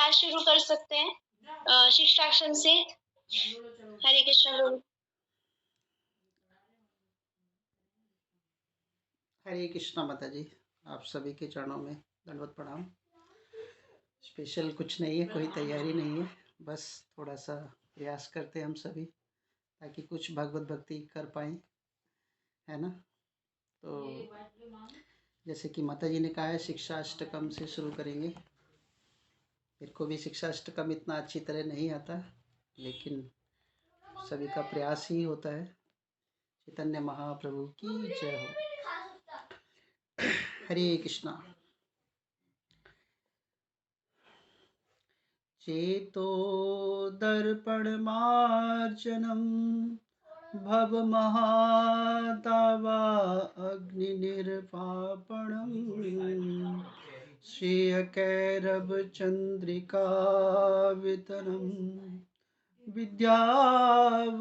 आज शुरू कर सकते हैं शिक्षाक्षण से। हरे कृष्ण प्रभु। हरे कृष्णा माता जी, आप सभी के चरणों में दंडवत प्रणाम। स्पेशल कुछ नहीं है, कोई तैयारी नहीं है, बस थोड़ा सा प्रयास करते हैं हम सभी ताकि कुछ भगवत भक्ति कर पाएँ, है ना। तो जैसे कि माता जी ने कहा है, शिक्षा अष्टकम से शुरू करेंगे। मेरे को भी शिक्षा अष्टकम इतना अच्छी तरह नहीं आता, लेकिन सभी का प्रयास ही होता है। चैतन्य महाप्रभु की जय हो। हरे कृष्णा। चेतो दर्पणमार्जनं भवमहादावा अग्निनिर्वापणं श्रेयकैरवचन्द्रिकावितरणं विद्यावधूजीवनम्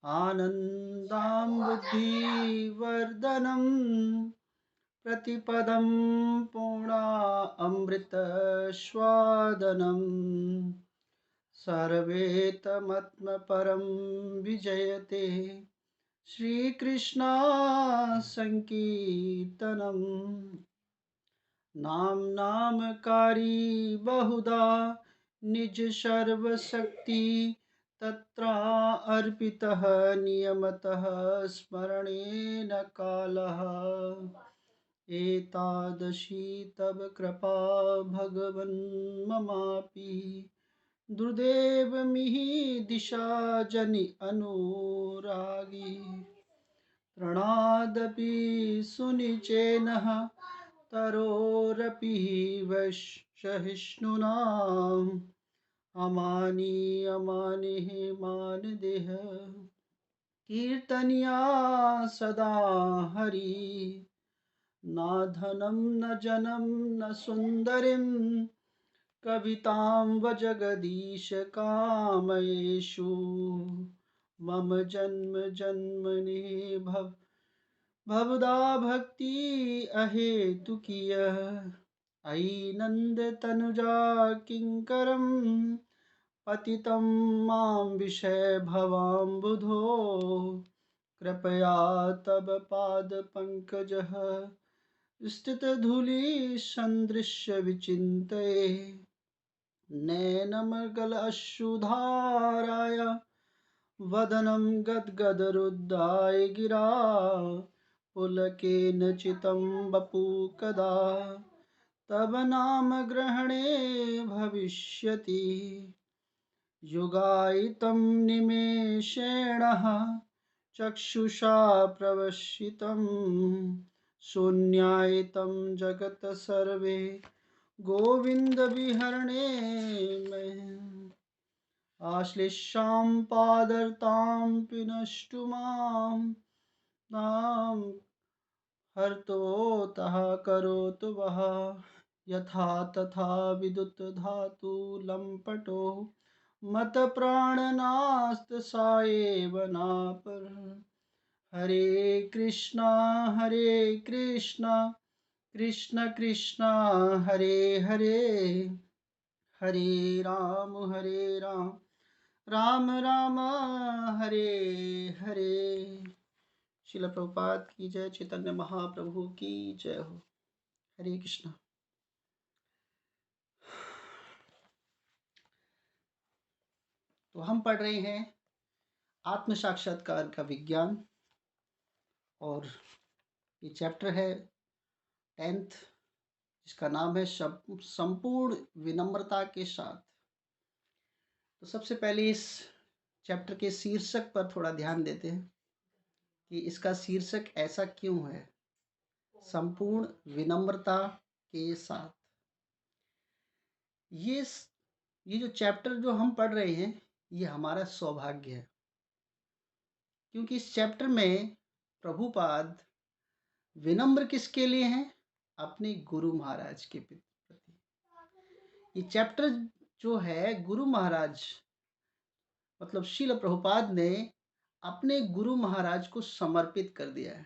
आनन्दामृद्धिवर्धनं प्रतिपदं पूर्णामृतस्वादनं सर्वेतमत्मपरं विजयते श्रीकृष्ण संकीर्तनम् नामकारी बहुधा निज सर्वशक्ति तत्र अर्पितः नियमतः स्मरणेन कालः एतादृशी तव कृपा भगवन् ममापि दुर्दैव मिहि दिशा जनि अनुरागी प्रणादपि सुनिचेनः तरोरपि वैश्यहिष्णुनाम् अमानिः मानदेह कीर्तनिया सदा हरि न धनं न जनं न सुन्दरीं कवितां वजगदीश कामयेषु मम जन्म जन्मनि भवदा भक्ति अहेतुकीय अयि नन्दतनुजा किङ्करं पतितं मां विषय भवाम्बुधो कृपया तव पादपङ्कजः स्थितधूलिसन्दृश्य विचिन्तये नैनमगलश्रुधाराय वदनं गद्गदरुद्धाय गिरा पुलकेन चितं वपु कदा तव नाम ग्रहणे भविष्यति युगायितं निमेषेण चक्षुषा प्रवशितं शून्यायितं जगत् सर्वे गोविन्दविहरणे आश्लिष्यां पादर्तां पिनष्टु मां नाम हर्तोतः करोतु वः यथा तथा विदुत धातु लम्पटो मत प्राणनास्त साएव नापर हरे कृष्णा कृष्ण कृष्ण हरे हरे हरे राम राम राम हरे हरे। श्रील प्रभुपाद की जय। चैतन्य महाप्रभु की जय हो। हरे कृष्णा। तो हम पढ़ रहे हैं आत्म साक्षात्कार का विज्ञान, और ये चैप्टर है 10th, जिसका नाम है संपूर्ण विनम्रता के साथ। तो सबसे पहले इस चैप्टर के शीर्षक पर थोड़ा ध्यान देते हैं कि इसका शीर्षक ऐसा क्यों है, संपूर्ण विनम्रता के साथ। ये जो चैप्टर जो हम पढ़ रहे हैं, ये हमारा सौभाग्य है, क्योंकि इस चैप्टर में प्रभुपाद विनम्र किसके लिए हैं? अपने गुरु महाराज के प्रति। ये चैप्टर जो है गुरु महाराज, मतलब श्रील प्रभुपाद ने अपने गुरु महाराज को समर्पित कर दिया है।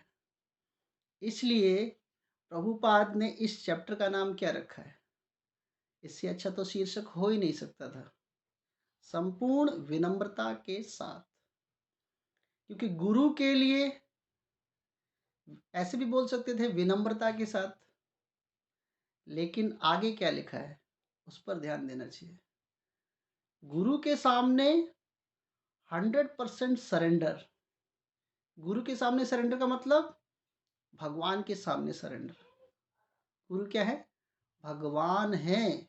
इसलिए प्रभुपाद ने इस चैप्टर का नाम क्या रखा है? इससे अच्छा तो शीर्षक हो ही नहीं सकता था, संपूर्ण विनम्रता के साथ। क्योंकि गुरु के लिए ऐसे भी बोल सकते थे विनम्रता के साथ, लेकिन आगे क्या लिखा है उस पर ध्यान देना चाहिए। गुरु के सामने 100% सरेंडर। गुरु के सामने सरेंडर का मतलब भगवान के सामने सरेंडर। गुरु क्या है? भगवान है।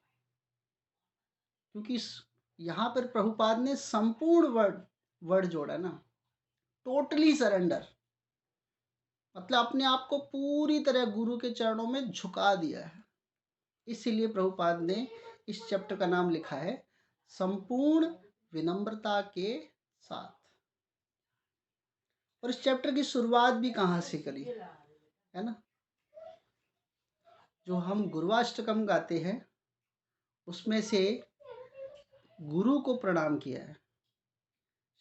क्योंकि यहाँ पर प्रभुपाद ने संपूर्ण वर्ड जोड़ा ना, टोटली सरेंडर, मतलब अपने आप को पूरी तरह गुरु के चरणों में झुका दिया है। इसीलिए प्रभुपाद ने इस चैप्टर का नाम लिखा है संपूर्ण विनम्रता के साथ। और इस चैप्टर की शुरुआत भी कहाँ से करी है ना? जो हम गुरुवाष्टकम गाते हैं उसमें से गुरु को प्रणाम किया है।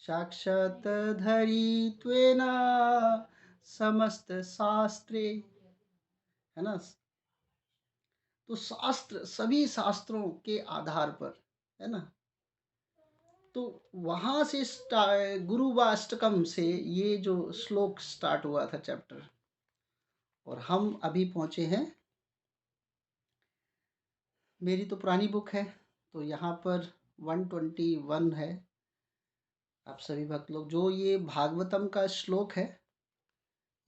साक्षात धरित्वेना समस्त शास्त्रे, है ना? तो शास्त्र, सभी शास्त्रों के आधार पर, है ना? तो वहाँ से गुरुवाष्टकम से ये जो श्लोक स्टार्ट हुआ था चैप्टर, और हम अभी पहुँचे हैं, मेरी तो पुरानी बुक है तो यहाँ पर 121 है। आप सभी भक्त लोग जो ये भागवतम का श्लोक है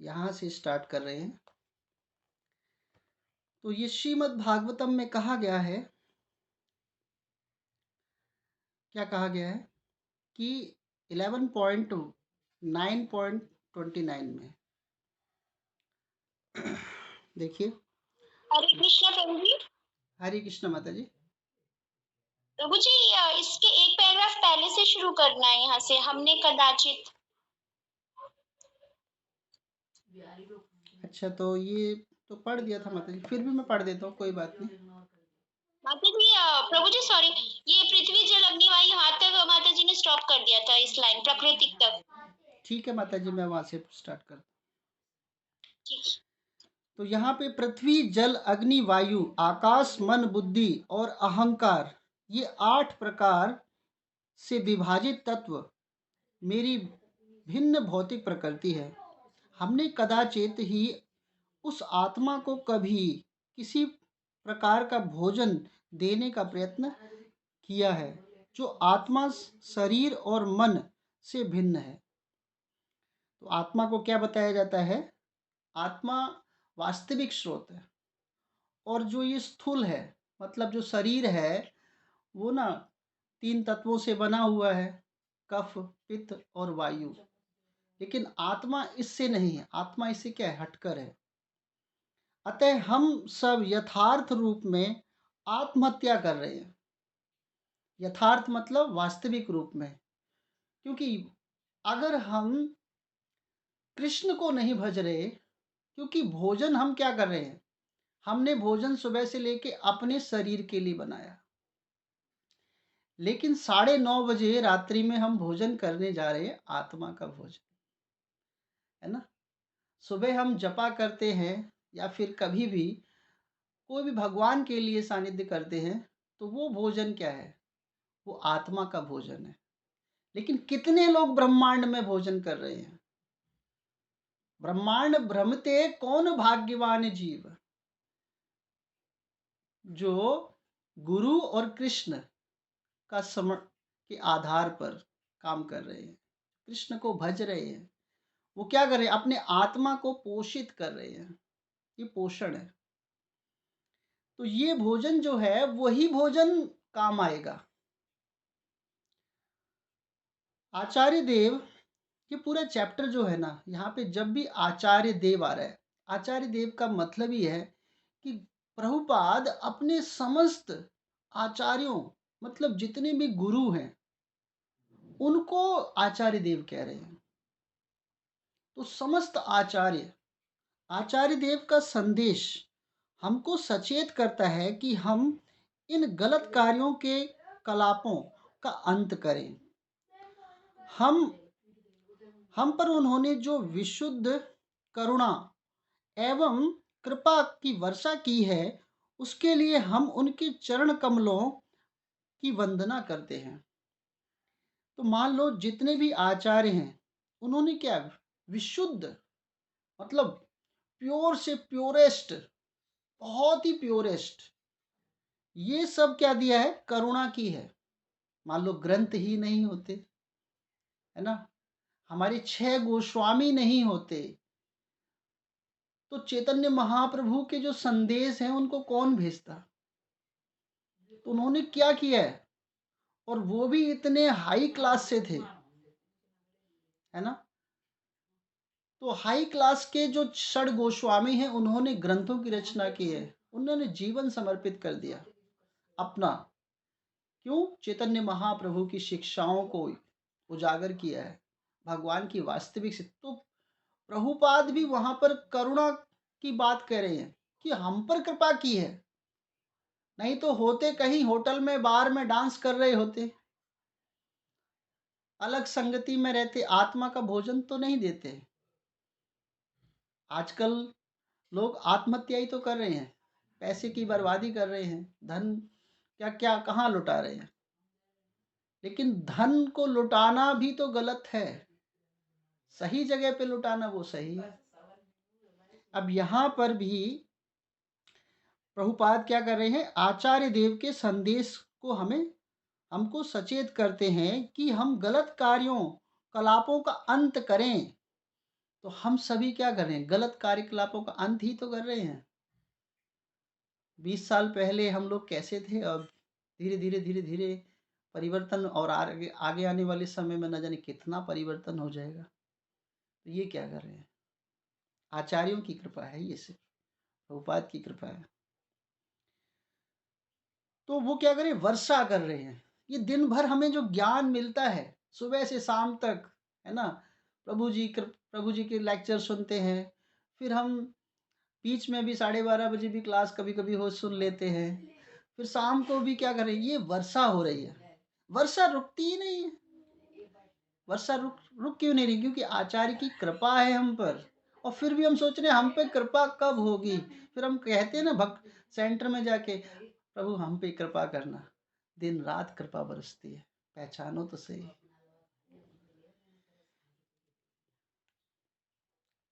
यहाँ से स्टार्ट कर रहे हैं। तो ये श्रीमद् भागवतम में कहा गया है, क्या कहा गया है कि 11.9.29 में देखिए। हरे कृष्णा प्रभु जी। हरे कृष्ण माता जी। प्रभु जी इसके एक पैराग्राफ पहले से शुरू करना है, यहाँ से हमने कदाचित। अच्छा, तो ये तो पढ़ दिया था माता जी, फिर भी मैं पढ़ देता हूँ, कोई बात नहीं। माता जी प्रभु जी सॉरी, ये पृथ्वी जल अग्नि वायु यहाँ तक माता जी ने स्टॉप कर दिया था, इस लाइन प्राकृतिक तक। ठीक है माता जी, मैं वहाँ से स्टार्ट करता हूँ। ठीक। तो यहाँ पे पृथ्वी जल अग्नि वायु आकाश मन बुद्धि और अहंकार, ये 8 प्रकार से विभाजित तत्व मेरी भिन्न भौतिक प्रकृति है। हमने कदाचित ही उस आत्मा को कभी किसी प्रकार का भोजन देने का प्रयत्न किया है जो आत्मा, शरीर और मन से भिन्न है। तो आत्मा को क्या बताया जाता है? आत्मा वास्तविक स्रोत है, और जो ये स्थूल है, मतलब जो शरीर है, वो ना 3 तत्वों से बना हुआ है, कफ पित्त और वायु। लेकिन आत्मा इससे नहीं है, आत्मा इससे क्या है? हटकर है। अतः हम सब यथार्थ रूप में आत्महत्या कर रहे हैं। यथार्थ मतलब वास्तविक रूप में। क्योंकि अगर हम कृष्ण को नहीं भज रहे, क्योंकि भोजन हम क्या कर रहे हैं? हमने भोजन सुबह से लेके अपने शरीर के लिए बनाया, लेकिन 9:30 बजे रात्रि में हम भोजन करने जा रहे हैं आत्मा का भोजन, है ना? सुबह हम जपा करते हैं या फिर कभी भी कोई भी भगवान के लिए सानिध्य करते हैं, तो वो भोजन क्या है? वो आत्मा का भोजन है। लेकिन कितने लोग ब्रह्मांड में भोजन कर रहे हैं? ब्रह्मांड भ्रमते कौन भाग्यवान जीव, जो गुरु और कृष्ण का समण के आधार पर काम कर रहे हैं, कृष्ण को भज रहे हैं। वो क्या कर रहे हैं? अपने आत्मा को पोषित कर रहे हैं। ये पोषण है। तो ये भोजन जो है वही भोजन काम आएगा। आचार्य देव, ये पूरा चैप्टर जो है ना, यहाँ पे जब भी आचार्य देव आ रहा है, आचार्य देव का मतलब ही है कि प्रभुपाद अपने समस्त आचार्यों, मतलब जितने भी गुरु हैं, उनको आचार्य देव कह रहे हैं। तो समस्त आचार्य देव का संदेश हमको सचेत करता है कि हम इन गलत कार्यों के कलापों का अंत करें। हम पर उन्होंने जो विशुद्ध करुणा एवं कृपा की वर्षा की है, उसके लिए हम उनके चरण कमलों की वंदना करते हैं। तो मान लो जितने भी आचार्य हैं, उन्होंने क्या विशुद्ध, मतलब प्योर से प्योरेस्ट, बहुत ही प्योरेस्ट, ये सब क्या दिया है, करुणा की है। मान लो ग्रंथ ही नहीं होते, है ना, हमारे 6 गोस्वामी नहीं होते, तो चैतन्य महाप्रभु के जो संदेश हैं उनको कौन भेजता। तो उन्होंने क्या किया है, और वो भी इतने हाई क्लास से थे, है ना। तो हाई क्लास के जो 6 गोस्वामी हैं, उन्होंने ग्रंथों की रचना की है, उन्होंने जीवन समर्पित कर दिया अपना। क्यों? चैतन्य महाप्रभु की शिक्षाओं को उजागर किया है, भगवान की वास्तविक से। तो प्रभुपाद भी वहां पर करुणा की बात कह रहे हैं कि हम पर कृपा की है, नहीं तो होते कहीं होटल में बार में डांस कर रहे होते, अलग संगति में रहते, आत्मा का भोजन तो नहीं देते। आजकल लोग आत्महत्या ही तो कर रहे हैं, पैसे की बर्बादी कर रहे हैं, धन क्या क्या कहाँ लुटा रहे हैं। लेकिन धन को लुटाना भी तो गलत है, सही जगह पे लुटाना वो सही है। अब यहाँ पर भी प्रभुपाद क्या कर रहे हैं, आचार्य देव के संदेश को हमको सचेत करते हैं कि हम गलत कार्यों कलापों का अंत करें। तो हम सभी क्या कर रहे हैं, गलत कार्यकलापों का अंत ही तो कर रहे हैं। 20 साल पहले हम लोग कैसे थे, अब धीरे धीरे धीरे धीरे परिवर्तन, और आगे आगे आने वाले समय में न जाने कितना परिवर्तन हो जाएगा। तो ये क्या कर रहे हैं, आचार्यों की कृपा है, ये सिर्फ प्रभुपाद की कृपा है। तो वो क्या करें, वर्षा कर रहे हैं। ये दिन भर हमें जो ज्ञान मिलता है सुबह से शाम तक, है ना, प्रभु जी के लेक्चर सुनते हैं, फिर हम बीच में भी 12:30 बजे भी क्लास कभी कभी हो सुन लेते हैं, फिर शाम को भी क्या करें, ये वर्षा हो रही है। वर्षा रुकती ही नहीं है। वर्षा रुक क्यों नहीं रही, क्योंकि आचार्य की कृपा है हम पर। और फिर भी हम सोच रहे हैं हम पे कृपा कब होगी। फिर हम कहते हैं ना भक्त सेंटर में जाके, प्रभु हम पे कृपा करना, दिन रात कृपा बरसती है, पहचानो तो सही।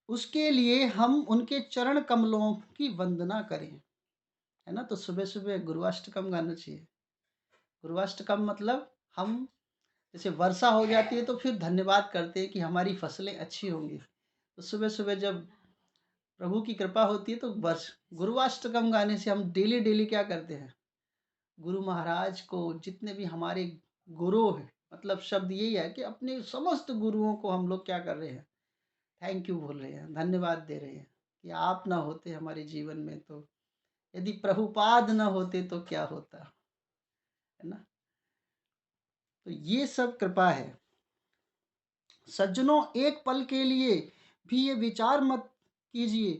उसके लिए हम उनके चरण कमलों की वंदना करें, है ना। तो सुबह सुबह गुरुवाष्टकम गाना चाहिए। गुरुवाष्टकम मतलब हम जैसे वर्षा हो जाती है तो फिर धन्यवाद करते हैं कि हमारी फसलें अच्छी होंगी। तो सुबह सुबह जब प्रभु की कृपा होती है तो गुरुवाष्टकम गाने से हम डेली डेली क्या करते हैं, गुरु महाराज को, जितने भी हमारे गुरु हैं, मतलब शब्द यही है कि अपने समस्त गुरुओं को हम लोग क्या कर रहे हैं, थैंक यू बोल रहे हैं, धन्यवाद दे रहे हैं कि आप ना होते हमारे जीवन में तो, यदि प्रभुपाद ना होते तो क्या होता, है ना। तो ये सब कृपा है। सज्जनों, एक पल के लिए भी ये विचार मत कीजिए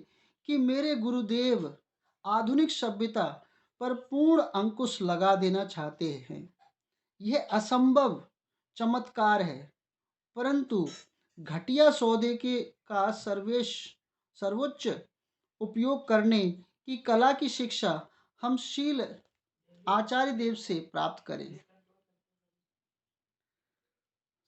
कि मेरे गुरुदेव आधुनिक सभ्यता पर पूर्ण अंकुश लगा देना चाहते हैं। यह असंभव चमत्कार है, परंतु घटिया सौदे के का सर्वोच्च उपयोग करने की कला की शिक्षा हम शील आचार्य देव से प्राप्त करें।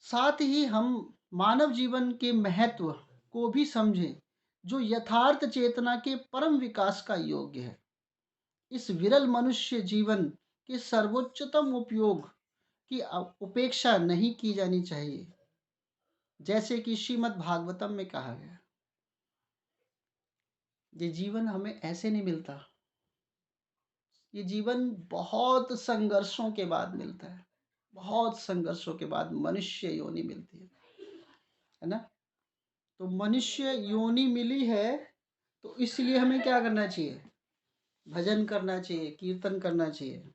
साथ ही हम मानव जीवन के महत्व को भी समझें, जो यथार्थ चेतना के परम विकास का योग्य है। इस विरल मनुष्य जीवन के सर्वोच्चतम उपयोग की उपेक्षा नहीं की जानी चाहिए, जैसे कि श्रीमद् भागवतम में कहा गया। ये जीवन हमें ऐसे नहीं मिलता, ये जीवन बहुत संघर्षों के बाद मिलता है, बहुत संघर्षों के बाद मनुष्य योनि मिलती है ना। तो मनुष्य योनि मिली है, तो इसलिए हमें क्या करना चाहिए, भजन करना चाहिए, कीर्तन करना चाहिए।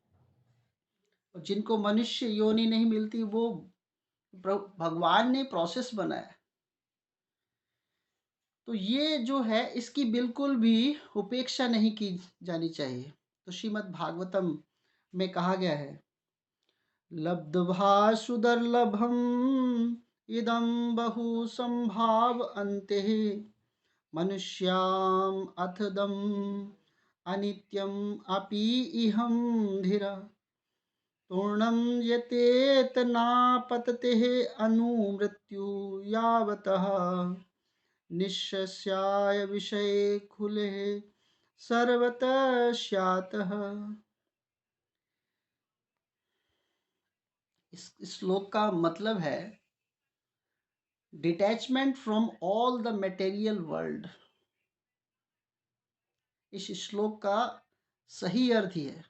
और जिनको मनुष्य योनि नहीं मिलती, वो भगवान ने प्रोसेस बनाया। तो ये जो है इसकी बिल्कुल भी उपेक्षा नहीं की जानी चाहिए। तो श्रीमद् भागवतम में कहा गया है, लब्ध्वा सुदुर्लभम इदं बहु संभाव अंते मनुष्याम अथदम अनित्यम अपि इहम धीरा पूर्णं यतेत नापतते अनुमृत्यु यावतः निश्यस्याय विषये खुले सर्वतः स्यातः। इस श्लोक का मतलब है detachment from all the material world. इस श्लोक का सही अर्थ ही है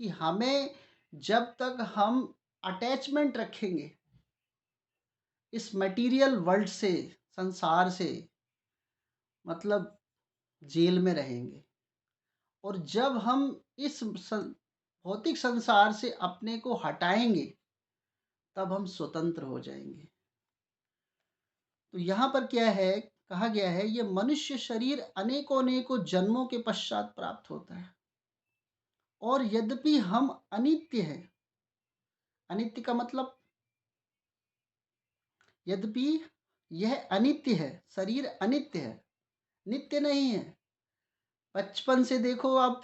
कि हमें जब तक हम अटैचमेंट रखेंगे इस मटेरियल वर्ल्ड से, संसार से, मतलब जेल में रहेंगे। और जब हम इस भौतिक संसार से अपने को हटाएंगे तब हम स्वतंत्र हो जाएंगे। तो यहाँ पर क्या है, कहा गया है ये मनुष्य शरीर अनेकों अनेकों जन्मों के पश्चात प्राप्त होता है और यद्यपि हम अनित्य हैं, अनित्य का मतलब यद्यपि यह अनित्य है, शरीर अनित्य है, नित्य नहीं है। बचपन से देखो आप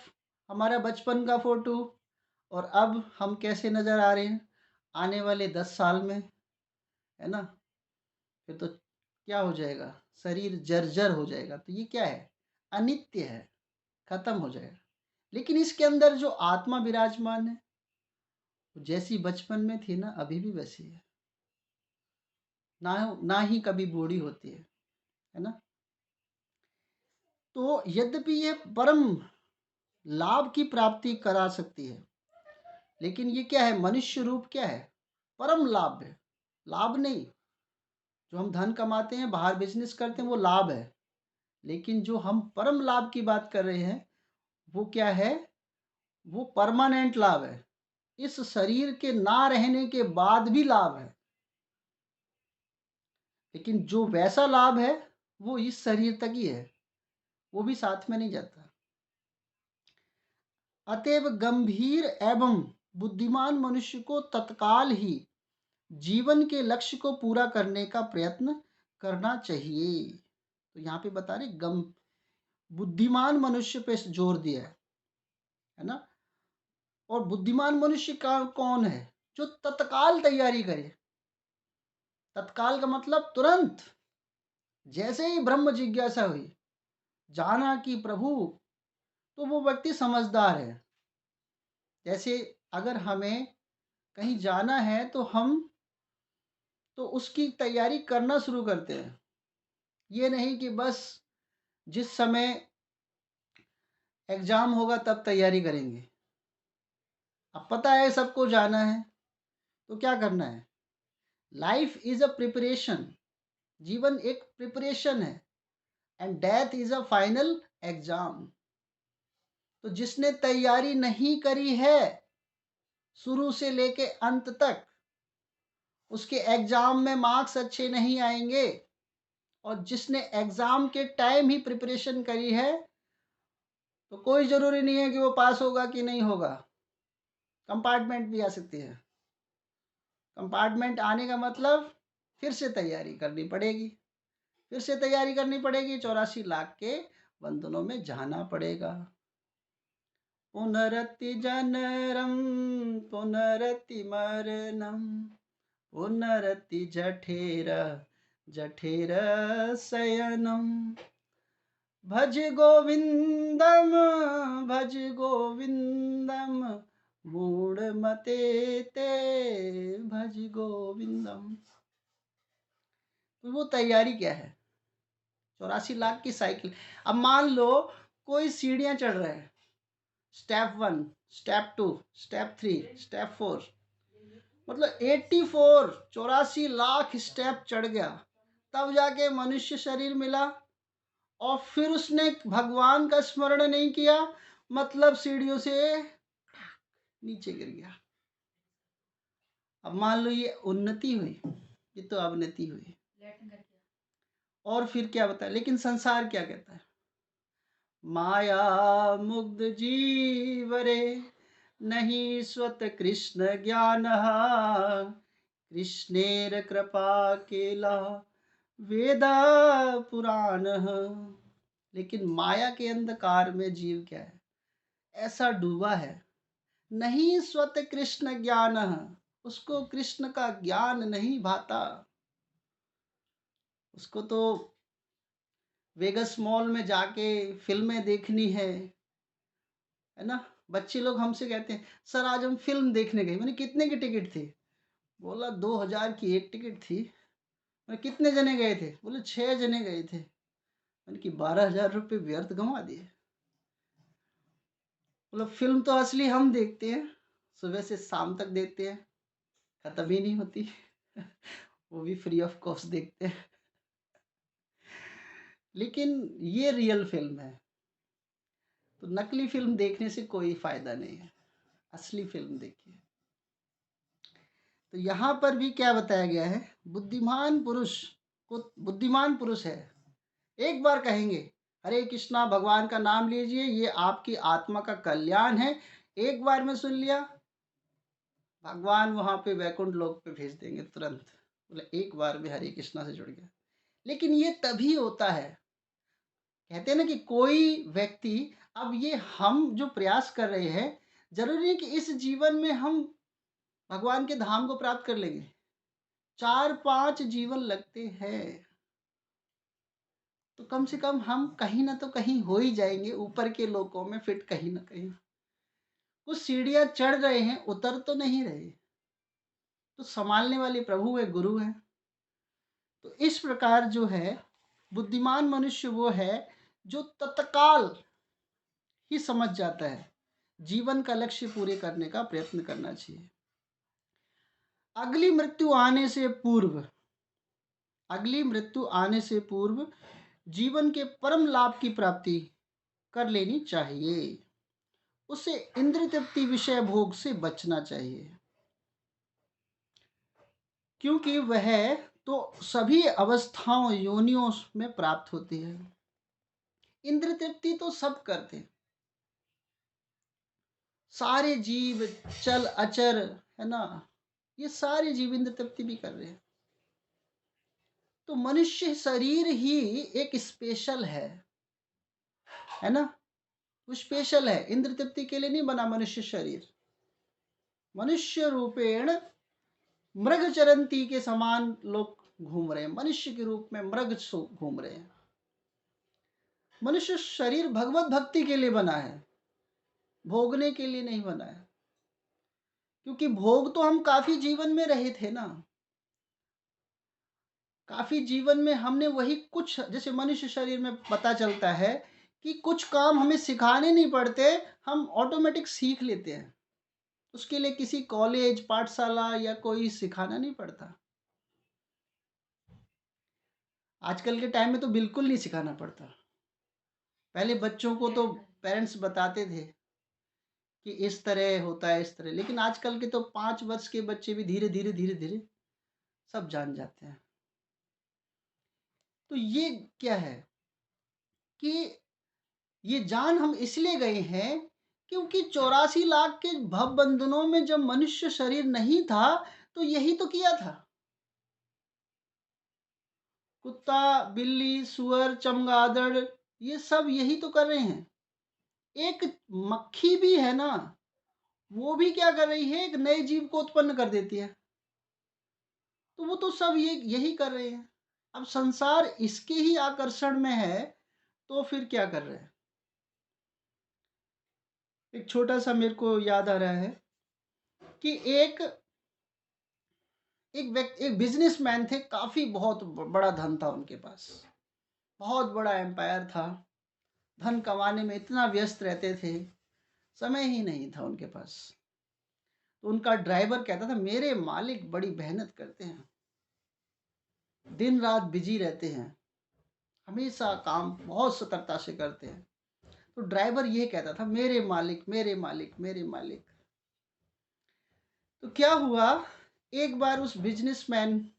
हमारा बचपन का फोटो और अब हम कैसे नजर आ रहे हैं आने वाले 10 साल में, है ना। फिर तो क्या हो जाएगा, शरीर जर्जर हो जाएगा। तो ये क्या है, अनित्य है, खत्म हो जाएगा। लेकिन इसके अंदर जो आत्मा विराजमान है जैसी बचपन में थी ना, अभी भी वैसी है, ना ही कभी बूढ़ी होती है ना। तो यद्यपि ये परम लाभ की प्राप्ति करा सकती है, लेकिन ये क्या है, मनुष्य रूप क्या है, परम लाभ है, लाभ नहीं। जो हम धन कमाते हैं, बाहर बिजनेस करते हैं, वो लाभ है। लेकिन जो हम परम लाभ की बात कर रहे हैं वो क्या है, वो परमानेंट लाभ है, इस शरीर के ना रहने के बाद भी लाभ है। लेकिन जो वैसा लाभ है वो इस शरीर तक ही है, वो भी साथ में नहीं जाता। अतएव गंभीर एवं बुद्धिमान मनुष्य को तत्काल ही जीवन के लक्ष्य को पूरा करने का प्रयत्न करना चाहिए। तो यहाँ पे बता रहे बुद्धिमान मनुष्य पे जोर दिया है ना। और बुद्धिमान मनुष्य का कौन है, जो तत्काल तैयारी करे। तत्काल का मतलब तुरंत, जैसे ही ब्रह्म जिज्ञासा हुई, जाना कि प्रभु, तो वो व्यक्ति समझदार है। जैसे अगर हमें कहीं जाना है तो हम तो उसकी तैयारी करना शुरू करते हैं। ये नहीं कि बस जिस समय एग्जाम होगा तब तैयारी करेंगे। अब पता है सबको जाना है तो क्या करना है, लाइफ इज अ प्रिपरेशन, जीवन एक प्रिपरेशन है, and death is a final exam. तो जिसने तैयारी नहीं करी है शुरू से लेके अंत तक, उसके एग्जाम में मार्क्स अच्छे नहीं आएंगे। और जिसने एग्जाम के टाइम ही प्रिपरेशन करी है तो कोई ज़रूरी नहीं है कि वो पास होगा कि नहीं होगा, कंपार्टमेंट भी आ सकती है। कंपार्टमेंट आने का मतलब फिर से तैयारी करनी पड़ेगी, फिर से तैयारी करनी पड़ेगी, 84 लाख के बंधनों में जाना पड़ेगा। पुनरति जनरम पुनरति मरणम पुनरति जठेर जठेर शयनम भज गोविंदम भज गोविंदम मूढ़मते ते भज गोविंदम। तो वो तैयारी क्या है, 84 लाख की साइकिल। अब मान लो कोई सीढ़ियां चढ़ रहा है, स्टेप 1, स्टेप 2, स्टेप 3, स्टेप 4, मतलब 84 लाख स्टेप चढ़ गया, तब जाके मनुष्य शरीर मिला। और फिर उसने भगवान का स्मरण नहीं किया, मतलब सीढ़ियों से नीचे गिर गया। अब मान लो ये उन्नति हुई, ये तो अवनति हुई। और फिर क्या बताया, लेकिन संसार क्या कहता है, माया मुग्ध जीवरे नहीं स्वत कृष्ण ज्ञान कृष्णेर कृपा केला वेदा पुराण। लेकिन माया के अंधकार में जीव क्या है, ऐसा डूबा है, नहीं स्वत कृष्ण ज्ञान, उसको कृष्ण का ज्ञान नहीं भाता। उसको तो वेगस मॉल में जाके फिल्में देखनी है ना। बच्चे लोग हमसे कहते हैं सर आज हम फिल्म देखने गए। मैंने कितने की टिकट थी? बोला 2000 की एक टिकट थी। मैंने कितने जने गए थे? बोले 6 जने गए थे। मैंने कि 12,000 रुपये व्यर्थ गंवा दिए। बोला फिल्म तो असली हम देखते हैं, सुबह से शाम तक देखते हैं, खत्म ही नहीं होती। वो भी फ्री ऑफ कॉस्ट देखते हैं। लेकिन ये रियल फिल्म है, तो नकली फिल्म देखने से कोई फायदा नहीं है, असली फिल्म देखिए। तो यहाँ पर भी क्या बताया गया है, बुद्धिमान पुरुष को, बुद्धिमान पुरुष है, एक बार कहेंगे हरे कृष्णा भगवान का नाम लीजिए, ये आपकी आत्मा का कल्याण है, एक बार में सुन लिया, भगवान वहां पे वैकुंठ लोक पे भेज देंगे तुरंत। बोले एक बार में हरे कृष्णा से जुड़ गया। लेकिन ये तभी होता है, कहते हैं ना कि कोई व्यक्ति, अब ये हम जो प्रयास कर रहे हैं, जरूरी नहीं कि इस जीवन में हम भगवान के धाम को प्राप्त कर लेंगे, 4-5 जीवन लगते हैं, तो कम से कम हम कहीं ना तो कहीं हो ही जाएंगे ऊपर के लोकों में फिट, कहीं ना कहीं। कुछ सीढ़ियां चढ़ रहे हैं, उतर तो नहीं रहे, तो संभालने वाले प्रभु है, गुरु है। तो इस प्रकार जो है बुद्धिमान मनुष्य वो है जो तत्काल ही समझ जाता है, जीवन का लक्ष्य पूरे करने का प्रयत्न करना चाहिए। अगली मृत्यु आने से पूर्व, अगली मृत्यु आने से पूर्व जीवन के परम लाभ की प्राप्ति कर लेनी चाहिए। उसे इंद्रिय तृप्ति विषय भोग से बचना चाहिए, क्योंकि वह तो सभी अवस्थाओं योनियों में प्राप्त होती है। इंद्रिय तृप्ति तो सब करते हैं, सारे जीव, चल अचर, है ना, ये सारे जीव इंद्र तृप्ति भी कर रहे हैं। तो मनुष्य शरीर ही एक स्पेशल है ना, वो स्पेशल है, इंद्र तृप्ति के लिए नहीं बना मनुष्य शरीर। मनुष्य रूपेण मृग चरंती के समान लोग घूम रहे हैं, मनुष्य के रूप में मृग घूम रहे हैं। मनुष्य शरीर भगवत भक्ति के लिए बना है, भोगने के लिए नहीं बना है। क्योंकि भोग तो हम काफी जीवन में रहे थे ना, काफी जीवन में हमने वही कुछ, जैसे मनुष्य शरीर में पता चलता है कि कुछ काम हमें सिखाने नहीं पड़ते, हम ऑटोमेटिक सीख लेते हैं, उसके लिए किसी कॉलेज पाठशाला या कोई सिखाना नहीं पड़ता। आजकल के टाइम में तो बिल्कुल नहीं सिखाना पड़ता। पहले बच्चों को तो पेरेंट्स बताते थे कि इस तरह होता है, इस तरह, लेकिन आजकल के तो 5 वर्ष के बच्चे भी धीरे धीरे धीरे धीरे सब जान जाते हैं। तो ये क्या है कि ये जान हम इसलिए गए हैं क्योंकि 84 लाख के भव बंधनों में जब मनुष्य शरीर नहीं था तो यही तो किया था। कुत्ता, बिल्ली, सुअर, चमगादड़, ये सब यही तो कर रहे हैं। एक मक्खी भी है ना, वो भी क्या कर रही है, एक नए जीव को उत्पन्न कर देती है। तो वो तो सब ये यही कर रहे हैं। अब संसार इसके ही आकर्षण में है, तो फिर क्या कर रहे हैं। एक छोटा सा मेरे को याद आ रहा है कि एक बिजनेसमैन थे, काफी बहुत बड़ा धन था उनके पास, बहुत बड़ा एम्पायर था, धन कमाने में इतना व्यस्त रहते थे, समय ही नहीं था उनके पास। तो उनका ड्राइवर कहता था मेरे मालिक बड़ी मेहनत करते हैं, दिन रात बिजी रहते हैं, हमेशा काम बहुत सतर्कता से करते हैं। तो ड्राइवर ये कहता था मेरे मालिक, मेरे मालिक, मेरे मालिक। तो क्या हुआ, एक बार उस बिजनेसमैन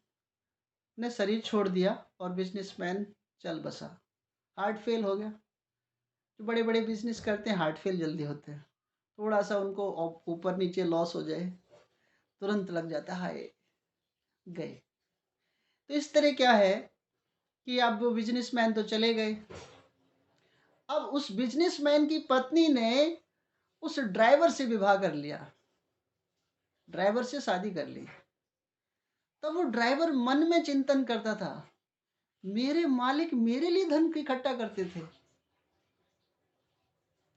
ने शरीर छोड़ दिया और बिजनेसमैन चल बसा, हार्ट फेल हो गया। जो बड़े बड़े बिजनेस करते हैं हार्ट फेल जल्दी होते हैं, थोड़ा सा उनको ऊपर नीचे लॉस हो जाए तुरंत लग जाता है, हाय गए। तो इस तरह क्या है कि अब वो बिजनेसमैन तो चले गए, अब उस बिजनेसमैन की पत्नी ने उस ड्राइवर से विवाह कर लिया, ड्राइवर से शादी कर ली। तब वो ड्राइवर मन में चिंतन करता था, मेरे मालिक मेरे लिए धन इकट्ठा करते थे,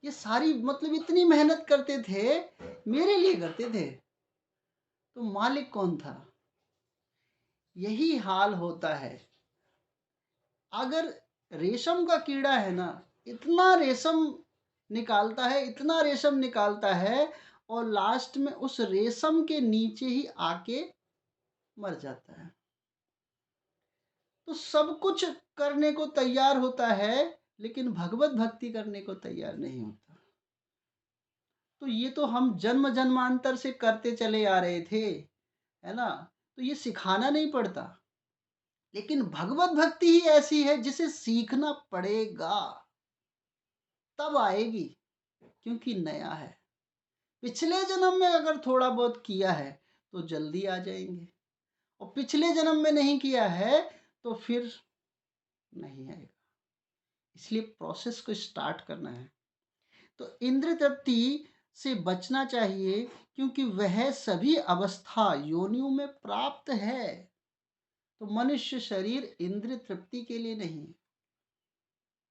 ये सारी मतलब इतनी मेहनत करते थे, मेरे लिए करते थे, तो मालिक कौन था? यही हाल होता है। अगर रेशम का कीड़ा है ना, इतना रेशम निकालता है, इतना रेशम निकालता है, और लास्ट में उस रेशम के नीचे ही आके मर जाता है। तो सब कुछ करने को तैयार होता है, लेकिन भगवत भक्ति करने को तैयार नहीं होता। तो ये तो हम जन्म जन्मांतर से करते चले आ रहे थे, है ना, तो ये सिखाना नहीं पड़ता। लेकिन भगवत भक्ति ही ऐसी है जिसे सीखना पड़ेगा, तब आएगी, क्योंकि नया है। पिछले जन्म में अगर थोड़ा बहुत किया है तो जल्दी आ जाएंगे, और पिछले जन्म में नहीं किया है तो फिर नहीं आएगा। इसलिए प्रोसेस को स्टार्ट करना है। तो इंद्र तृप्ति से बचना चाहिए, क्योंकि वह सभी अवस्था योनियों में प्राप्त है। तो मनुष्य शरीर इंद्र तृप्ति के लिए नहीं,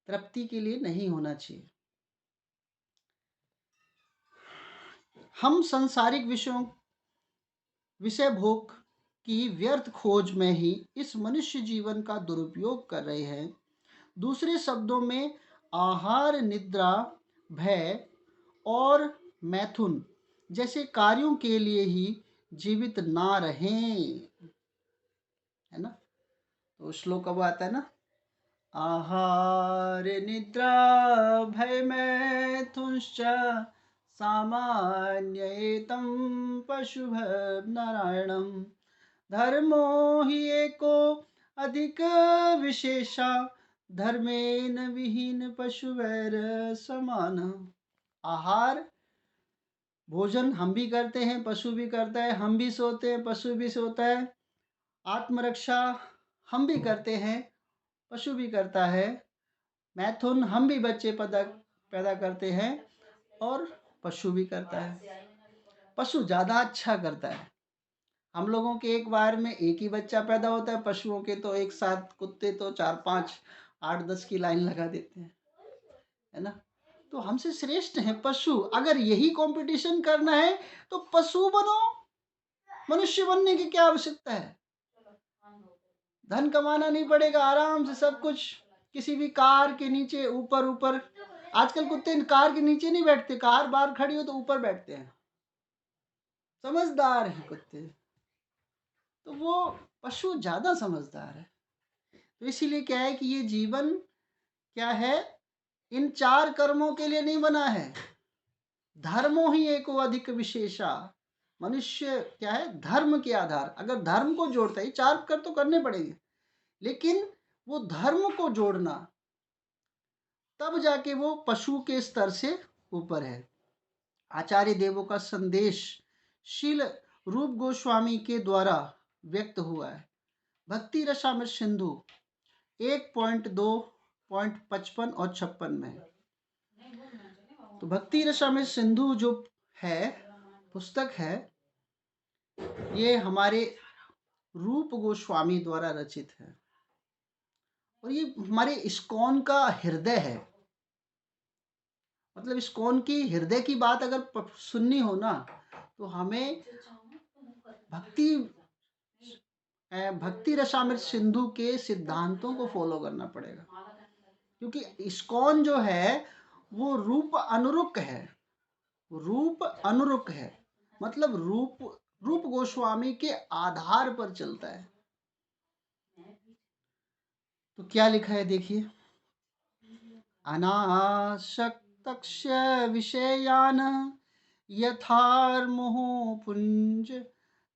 तृप्ति के लिए नहीं होना चाहिए। हम सांसारिक विषय भोग की व्यर्थ खोज में ही इस मनुष्य जीवन का दुरुपयोग कर रहे हैं। दूसरे शब्दों में आहार, निद्रा, भय और मैथुन जैसे कार्यों के लिए ही जीवित ना रहें, है ना। तो श्लोक कब आता है ना, आहार निद्रा भय मैथुनश्च सामान्येतं पशुभनारायणं धर्मो हि एको अधिक विशेषा धर्मेन विहीन पशुवैर समान। आहार भोजन हम भी करते हैं, पशु भी करता है, हम भी सोते हैं, पशु भी सोता है। आत्मरक्षा हम भी करते हैं, पशु भी करता है। मैथुन हम भी बच्चे पैदा करते हैं और पशु भी करता है। पशु ज़्यादा अच्छा करता है। हम लोगों के एक बार में एक ही बच्चा पैदा होता है, पशुओं के तो एक साथ, कुत्ते तो 4 5 8 10 की लाइन लगा देते हैं, है ना। तो हमसे श्रेष्ठ हैं पशु। अगर यही कंपटीशन करना है तो पशु बनो, मनुष्य बनने की क्या आवश्यकता है। धन कमाना नहीं पड़ेगा, आराम से सब कुछ किसी भी कार के नीचे ऊपर ऊपर। आजकल कुत्ते कार के नीचे नहीं बैठते, कार बाहर खड़ी हो तो ऊपर बैठते हैं, समझदार हैं कुत्ते। तो वो पशु ज्यादा समझदार है। तो इसीलिए क्या है कि ये जीवन क्या है, इन 4 कर्मों के लिए नहीं बना है। धर्मो ही एको अधिक विशेषा। मनुष्य क्या है, धर्म के आधार, अगर धर्म को जोड़ता है, 4 कर्म तो करने पड़ेंगे, लेकिन वो धर्म को जोड़ना, तब जाके वो पशु के स्तर से ऊपर है। आचार्य देवों का संदेश शील रूप गोस्वामी के द्वारा व्यक्त हुआ है। भक्ति रसामृत सिंधु 1.2.55 और 56 में। तो भक्ति रसामृत सिंधु जो है पुस्तक है, ये हमारे रूप गोस्वामी द्वारा रचित है, और ये हमारे इस्कॉन का हृदय है। मतलब इस्कॉन की हृदय की बात अगर सुननी हो ना, तो हमें भक्ति रसामृत सिंधु के सिद्धांतों को फॉलो करना पड़ेगा, क्योंकि इस्कॉन जो है वो रूप अनुरुक है। रूप अनुरुक है मतलब रूप गोस्वामी के आधार पर चलता है। तो क्या लिखा है देखिए, अनासक्तस्य विषयान यथार्मुः पुंज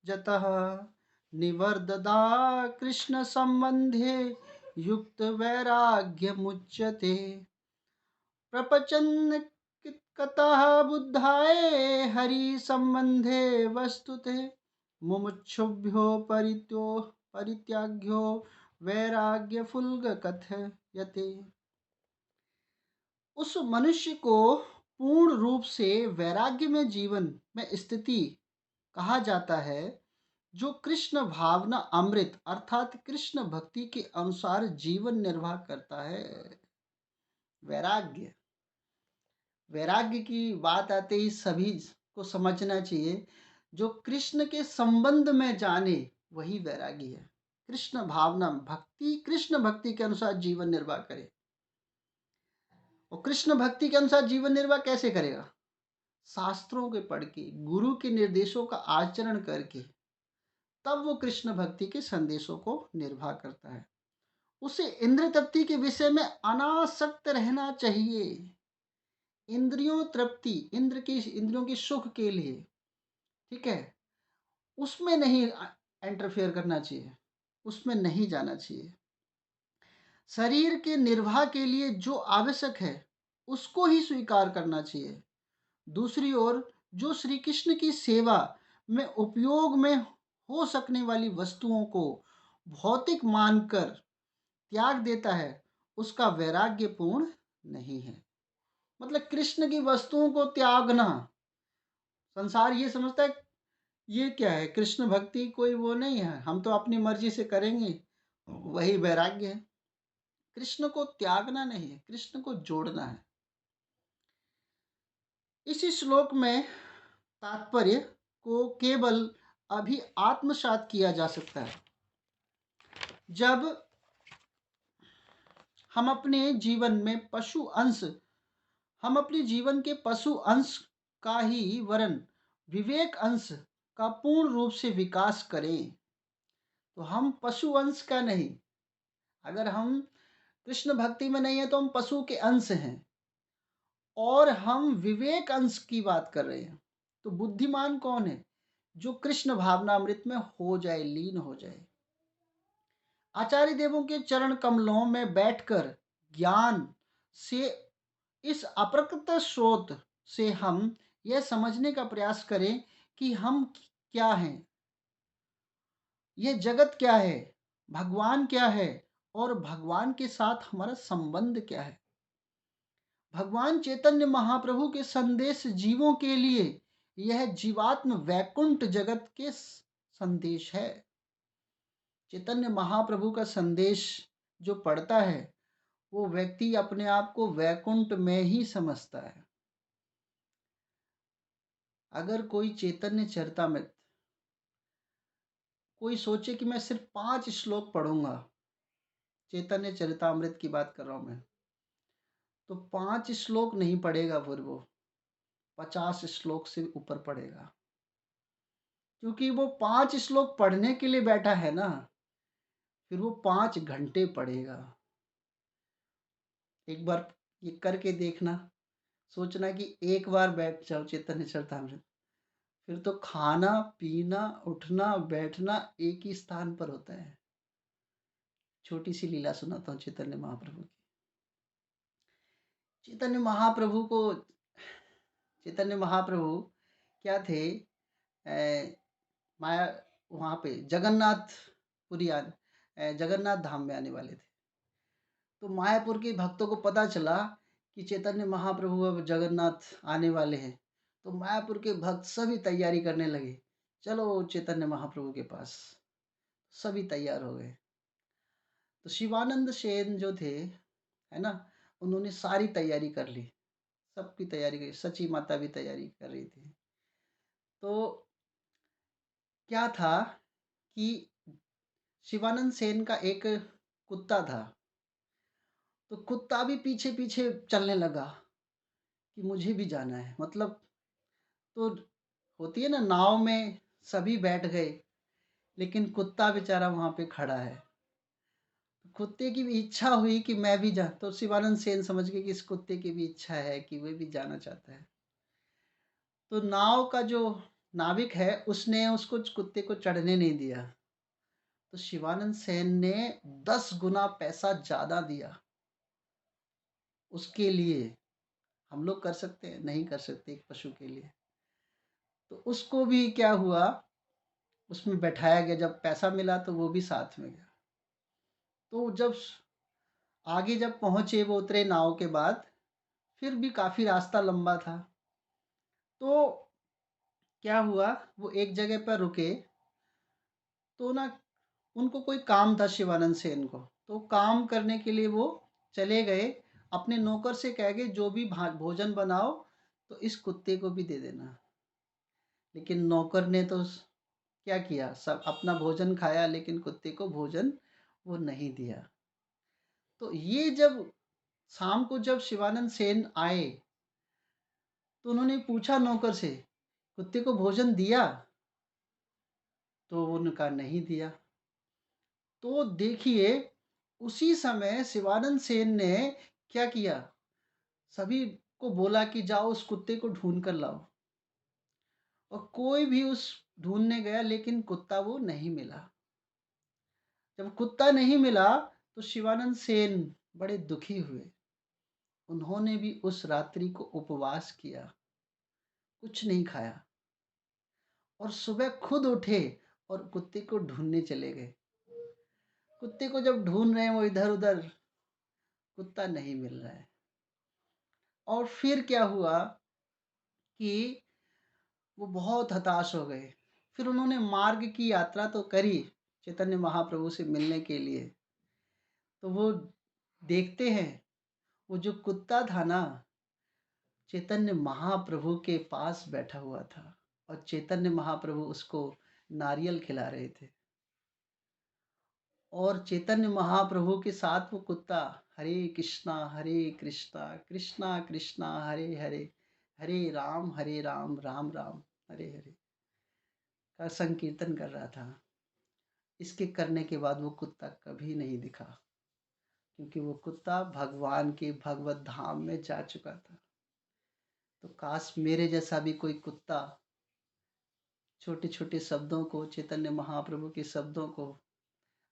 जतः निवर्ददा कृष्ण संबंधे युक्त वैराग्य मुच्यते प्रपचन कतः बुद्धाय हरि संबंधे वस्तुते मुमुक्षुभ्यो परित्याग्यो वैराग्य फुल्ग कथयते। उस मनुष्य को पूर्ण रूप से वैराग्य में जीवन में स्थिति कहा जाता है जो कृष्ण भावना अमृत अर्थात कृष्ण भक्ति के अनुसार जीवन निर्वाह करता है। वैराग्य, वैराग्य की बात आते ही सभी को समझना चाहिए, जो कृष्ण के संबंध में जाने वही वैरागी है। कृष्ण भावना भक्ति, कृष्ण भक्ति के अनुसार जीवन निर्वाह करे। और कृष्ण भक्ति के अनुसार जीवन निर्वाह कैसे करेगा? शास्त्रों के पढ़ के, गुरु के निर्देशों का आचरण करके, तब वो कृष्ण भक्ति के संदेशों को निर्वाह करता है। उसे इंद्र तृप्ति के विषय में अनासक्त रहना चाहिए। इंद्रियों तृप्ति, इंद्रियों की सुख के लिए, ठीक है, उसमें नहीं इंटरफेयर करना चाहिए, उसमें नहीं जाना चाहिए। शरीर के निर्वाह के लिए जो आवश्यक है उसको ही स्वीकार करना चाहिए। दूसरी ओर जो श्री कृष्ण की सेवा में उपयोग में हो सकने वाली वस्तुओं को भौतिक मानकर त्याग देता है उसका वैराग्य पूर्ण नहीं है। मतलब कृष्ण की वस्तुओं को त्यागना, संसार ये समझता है ये क्या है, कृष्ण भक्ति कोई वो नहीं है, हम तो अपनी मर्जी से करेंगे, वही वैराग्य है। कृष्ण को त्यागना नहीं है, कृष्ण को जोड़ना है। इसी श्लोक में तात्पर्य को केवल अभी आत्मसात किया जा सकता है जब हम अपने जीवन में पशु अंश, हम अपने जीवन के पशु अंश का ही वरन विवेक अंश का पूर्ण रूप से विकास करें। तो हम पशु अंश का नहीं, अगर हम कृष्ण भक्ति में नहीं है तो हम पशु के अंश हैं, और हम विवेक अंश की बात कर रहे हैं। तो बुद्धिमान कौन है? जो कृष्ण भावनामृत में हो जाए, लीन हो जाए। आचार्य देवों के चरण कमलों में बैठकर ज्ञान से, इस अप्रकृत स्रोत से हम यह समझने का प्रयास करें कि हम क्या हैं, यह जगत क्या है, भगवान क्या है, और भगवान के साथ हमारा संबंध क्या है। भगवान चैतन्य महाप्रभु के संदेश जीवों के लिए यह जीवात्म वैकुंठ जगत के संदेश है। चैतन्य महाप्रभु का संदेश जो पढ़ता है वो व्यक्ति अपने आप को वैकुंठ में ही समझता है। अगर कोई चैतन्य चरितामृत, कोई सोचे कि मैं सिर्फ 5 श्लोक पढ़ूंगा, चैतन्य चरितामृत की बात कर रहा हूं मैं, तो 5 श्लोक नहीं पढ़ेगा, फिर वो 50 श्लोक से ऊपर पढ़ेगा। क्योंकि वो 5 श्लोक पढ़ने के लिए बैठा है ना, फिर वो 5 घंटे पढ़ेगा। एक बार ये करके देखना, सोचना कि एक बार बैठ जाओ चैतन्य चरितामृत, फिर तो खाना पीना उठना बैठना एक ही स्थान पर होता है। छोटी सी लीला सुनाता हूँ चैतन्य महाप्रभु की। चैतन्य महाप्रभु को, चैतन्य महाप्रभु क्या थे, माया वहाँ पे जगन्नाथपुरी जगन्नाथ धाम में आने वाले थे। तो मायापुर के भक्तों को पता चला कि चैतन्य महाप्रभु अब जगन्नाथ आने वाले हैं। तो मायापुर के भक्त सभी तैयारी करने लगे, चलो चैतन्य महाप्रभु के पास। सभी तैयार हो गए। तो शिवानंद सेन जो थे, है ना, उन्होंने सारी तैयारी कर ली, सबकी तैयारी की, सची माता भी तैयारी कर रही थी। तो क्या था कि शिवानंद सेन का एक कुत्ता था, तो कुत्ता भी पीछे पीछे चलने लगा कि मुझे भी जाना है। मतलब तो होती है ना, नाव में सभी बैठ गए लेकिन कुत्ता बेचारा वहाँ पे खड़ा है। कुत्ते की भी इच्छा हुई कि मैं भी जा, तो शिवानंद सेन समझ गए कि इस कुत्ते की भी इच्छा है कि वह भी जाना चाहता है। तो नाव का जो नाविक है उसने उसको कुत्ते को चढ़ने नहीं दिया। तो शिवानंद सेन ने 10 गुना पैसा ज़्यादा दिया उसके लिए। हम लोग कर सकते हैं? नहीं कर सकते एक पशु के लिए। तो उसको भी क्या हुआ, उसमें बैठाया गया। जब पैसा मिला तो वो भी साथ में गया। तो जब आगे जब पहुँचे, वो उतरे नाव के बाद, फिर भी काफ़ी रास्ता लंबा था। तो क्या हुआ, वो एक जगह पर रुके, तो ना उनको कोई काम था शिवानंद सेन को, तो काम करने के लिए वो चले गए। अपने नौकर से कह गए जो भी भोजन बनाओ तो इस कुत्ते को भी दे देना। लेकिन नौकर ने तो क्या किया, सब अपना भोजन खाया लेकिन कुत्ते को भोजन वो नहीं दिया। तो ये जब शाम को जब शिवानंद सेन आए तो उन्होंने पूछा नौकर से, कुत्ते को भोजन दिया? तो उनका नहीं दिया। तो देखिए, उसी समय शिवानंद सेन ने क्या किया, सभी को बोला कि जाओ उस कुत्ते को ढूंढ कर लाओ। और कोई भी उस ढूंढने गया लेकिन कुत्ता वो नहीं मिला। जब कुत्ता नहीं मिला तो शिवानंद सेन बड़े दुखी हुए। उन्होंने भी उस रात्रि को उपवास किया, कुछ नहीं खाया, और सुबह खुद उठे और कुत्ते को ढूंढने चले गए। कुत्ते को जब ढूंढ रहे हैं वो इधर उधर, कुत्ता नहीं मिल रहा है। और फिर क्या हुआ कि वो बहुत हताश हो गए। फिर उन्होंने मार्ग की यात्रा तो करी चैतन्य महाप्रभु से मिलने के लिए। तो वो देखते हैं, वो जो कुत्ता था ना, चैतन्य महाप्रभु के पास बैठा हुआ था और चैतन्य महाप्रभु उसको नारियल खिला रहे थे। और चैतन्य महाप्रभु के साथ वो कुत्ता हरे कृष्णा कृष्णा कृष्णा हरे हरे, हरे राम राम राम हरे हरे का संकीर्तन कर रहा था। इसके करने के बाद वो कुत्ता कभी नहीं दिखा, क्योंकि वो कुत्ता भगवान के भगवत धाम में जा चुका था। तो काश मेरे जैसा भी कोई कुत्ता छोटे छोटे शब्दों को, चैतन्य महाप्रभु के शब्दों को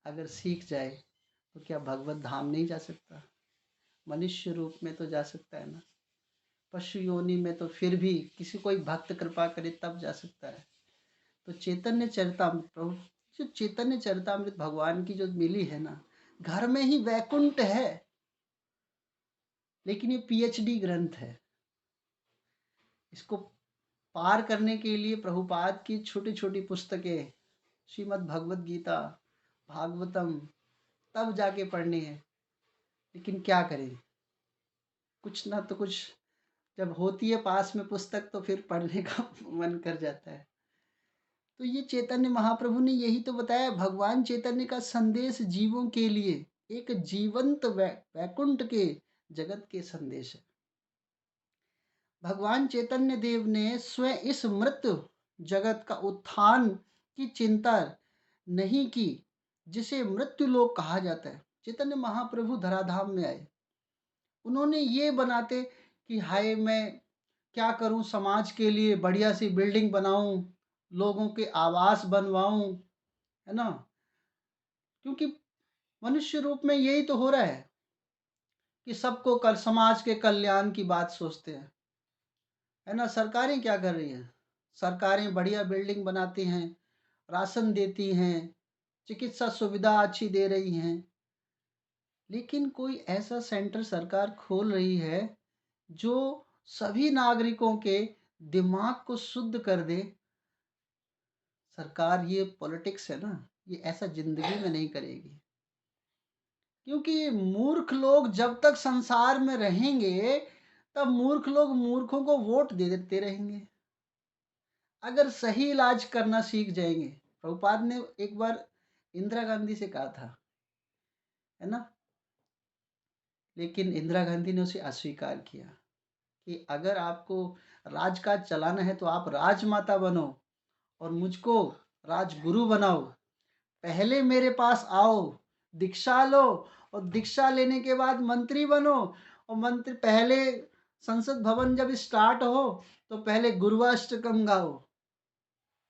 अगर सीख जाए तो क्या भगवत धाम नहीं जा सकता? मनुष्य रूप में तो जा सकता है ना, पशु योनि में तो फिर भी किसी कोई भक्त कृपा करे तब जा सकता है। तो चैतन्य चरितामृत प्रभु, जो चैतन्य चरितामृत भगवान की जो मिली है ना, घर में ही वैकुंठ है, लेकिन ये पीएचडी ग्रंथ है। इसको पार करने के लिए प्रभुपाद की छोटी छोटी पुस्तकें, श्रीमद् भगवत गीता, भागवतम, तब जाके पढ़नी है। लेकिन क्या करें, कुछ ना तो कुछ जब होती है पास में पुस्तक तो फिर पढ़ने का मन कर जाता है। तो ये चैतन्य महाप्रभु ने यही तो बताया, भगवान चैतन्य का संदेश जीवों के लिए एक जीवंत वैकुंठ के जगत के संदेश है। भगवान चैतन्य देव ने स्वयं इस मृत्यु जगत का उत्थान की चिंता नहीं की, जिसे मृत्यु लोक कहा जाता है। चैतन्य महाप्रभु धराधाम में आए, उन्होंने ये बनाते कि हाय मैं क्या करूं, समाज के लिए बढ़िया सी बिल्डिंग बनाऊं, लोगों के आवास बनवाऊं, है ना, क्योंकि मनुष्य रूप में यही तो हो रहा है कि सबको कर समाज के कल्याण की बात सोचते हैं, है ना। सरकारें क्या कर रही हैं, सरकारें बढ़िया बिल्डिंग बनाती हैं, राशन देती हैं, चिकित्सा सुविधा अच्छी दे रही हैं, लेकिन कोई ऐसा सेंटर सरकार खोल रही है जो सभी नागरिकों के दिमाग को शुद्ध कर दे? सरकार, ये पॉलिटिक्स है ना, ये ऐसा जिंदगी में नहीं करेगी, क्योंकि मूर्ख लोग जब तक संसार में रहेंगे तब मूर्ख लोग मूर्खों को वोट दे देते रहेंगे। अगर सही इलाज करना सीख जाएंगे, प्रभुपाद ने एक बार इंदिरा गांधी से कहा था, है ना, लेकिन इंदिरा गांधी ने उसे अस्वीकार किया कि अगर आपको राजकाज चलाना है तो आप राजमाता बनो और मुझको राजगुरु बनाओ। पहले मेरे पास आओ, दीक्षा लो, और दीक्षा लेने के बाद मंत्री बनो, और मंत्री पहले संसद भवन जब स्टार्ट हो तो पहले गुरुवाष्टकम गाओ,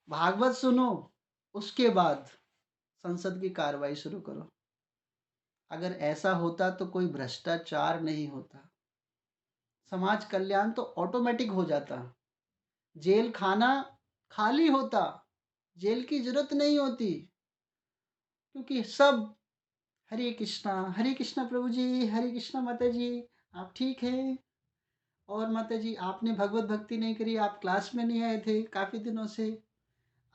भागवत सुनो, उसके बाद संसद की कार्रवाई शुरू करो। अगर ऐसा होता तो कोई भ्रष्टाचार नहीं होता, समाज कल्याण तो ऑटोमेटिक हो जाता, जेल खाना खाली होता, जेल की जरूरत नहीं होती, क्योंकि सब हरे कृष्णा प्रभु जी, हरे कृष्णा माता जी, आप ठीक हैं? और माता जी आपने भगवत भक्ति नहीं करी, आप क्लास में नहीं आए थे काफ़ी दिनों से,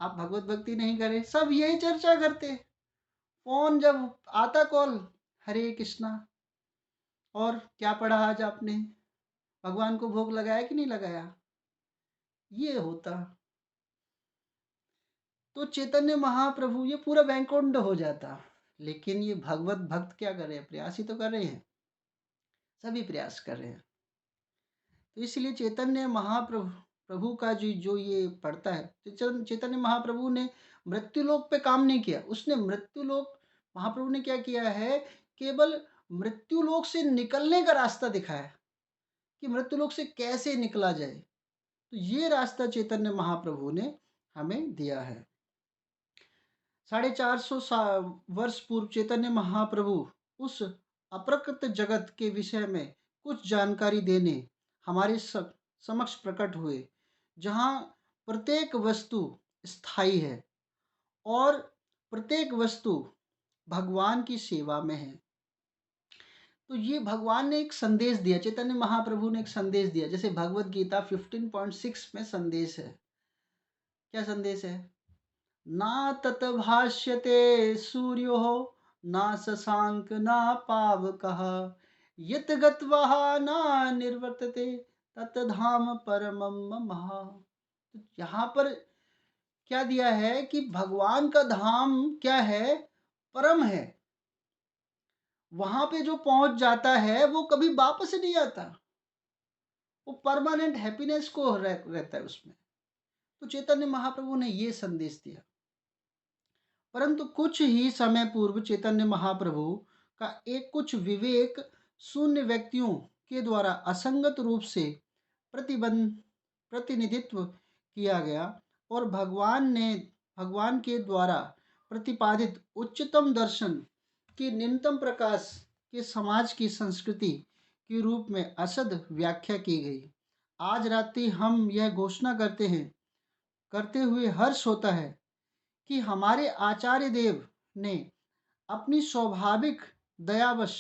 आप भगवत भक्ति नहीं करे, सब यही चर्चा करते। फोन जब आता कॉल, हरे कृष्णा, और क्या पढ़ा आज आपने, भगवान को भोग लगाया कि नहीं लगाया, ये होता। तो चैतन्य महाप्रभु ये पूरा बैंकुंड हो जाता। लेकिन ये भगवत भक्त क्या कर रहे हैं, प्रयास ही तो कर रहे हैं, सभी प्रयास कर रहे हैं। तो इसलिए चैतन्य महाप्रभु प्रभु का जो जो ये पढ़ता है, चैतन्य महाप्रभु ने मृत्युलोक पे काम नहीं किया, उसने मृत्युलोक, महाप्रभु ने क्या किया है, केवल मृत्युलोक से निकलने का रास्ता दिखाया कि मृत्युलोक से कैसे निकला जाए। तो ये रास्ता चैतन्य महाप्रभु ने हमें दिया है। 450 वर्ष पूर्व चैतन्य महाप्रभु उस अप्रकृत जगत के विषय में कुछ जानकारी देने हमारे समक्ष प्रकट हुए, जहाँ प्रत्येक वस्तु स्थायी है और प्रत्येक वस्तु भगवान की सेवा में है। तो ये भगवान ने एक संदेश दिया, चैतन्य महाप्रभु ने एक संदेश दिया। जैसे भगवत गीता 15.6 में संदेश है, क्या संदेश है, ना तत भाष्यते सूर्यो ना शशांक ना पावकः यत गत्वा ना निर्वर्तते तत धाम परमं मम। तो यहाँ पर क्या दिया है कि भगवान का धाम क्या है, परम है। वहां पे जो पहुंच जाता है वो कभी वापस नहीं आता, वो परमानेंट हैप्पीनेस को रहता है उसमें। तो चैतन्य महाप्रभु ने ये संदेश दिया। परंतु कुछ ही समय पूर्व चैतन्य महाप्रभु का एक कुछ विवेक शून्य व्यक्तियों के द्वारा असंगत रूप से प्रतिनिधित्व किया गया और भगवान के द्वारा प्रतिपादित उच्चतम दर्शन की निम्नतम प्रकाश के समाज की संस्कृति के रूप में असद व्याख्या की गई। आज रात्रि हम यह घोषणा करते हुए हर्ष होता है कि हमारे आचार्य देव ने अपनी स्वाभाविक दयावश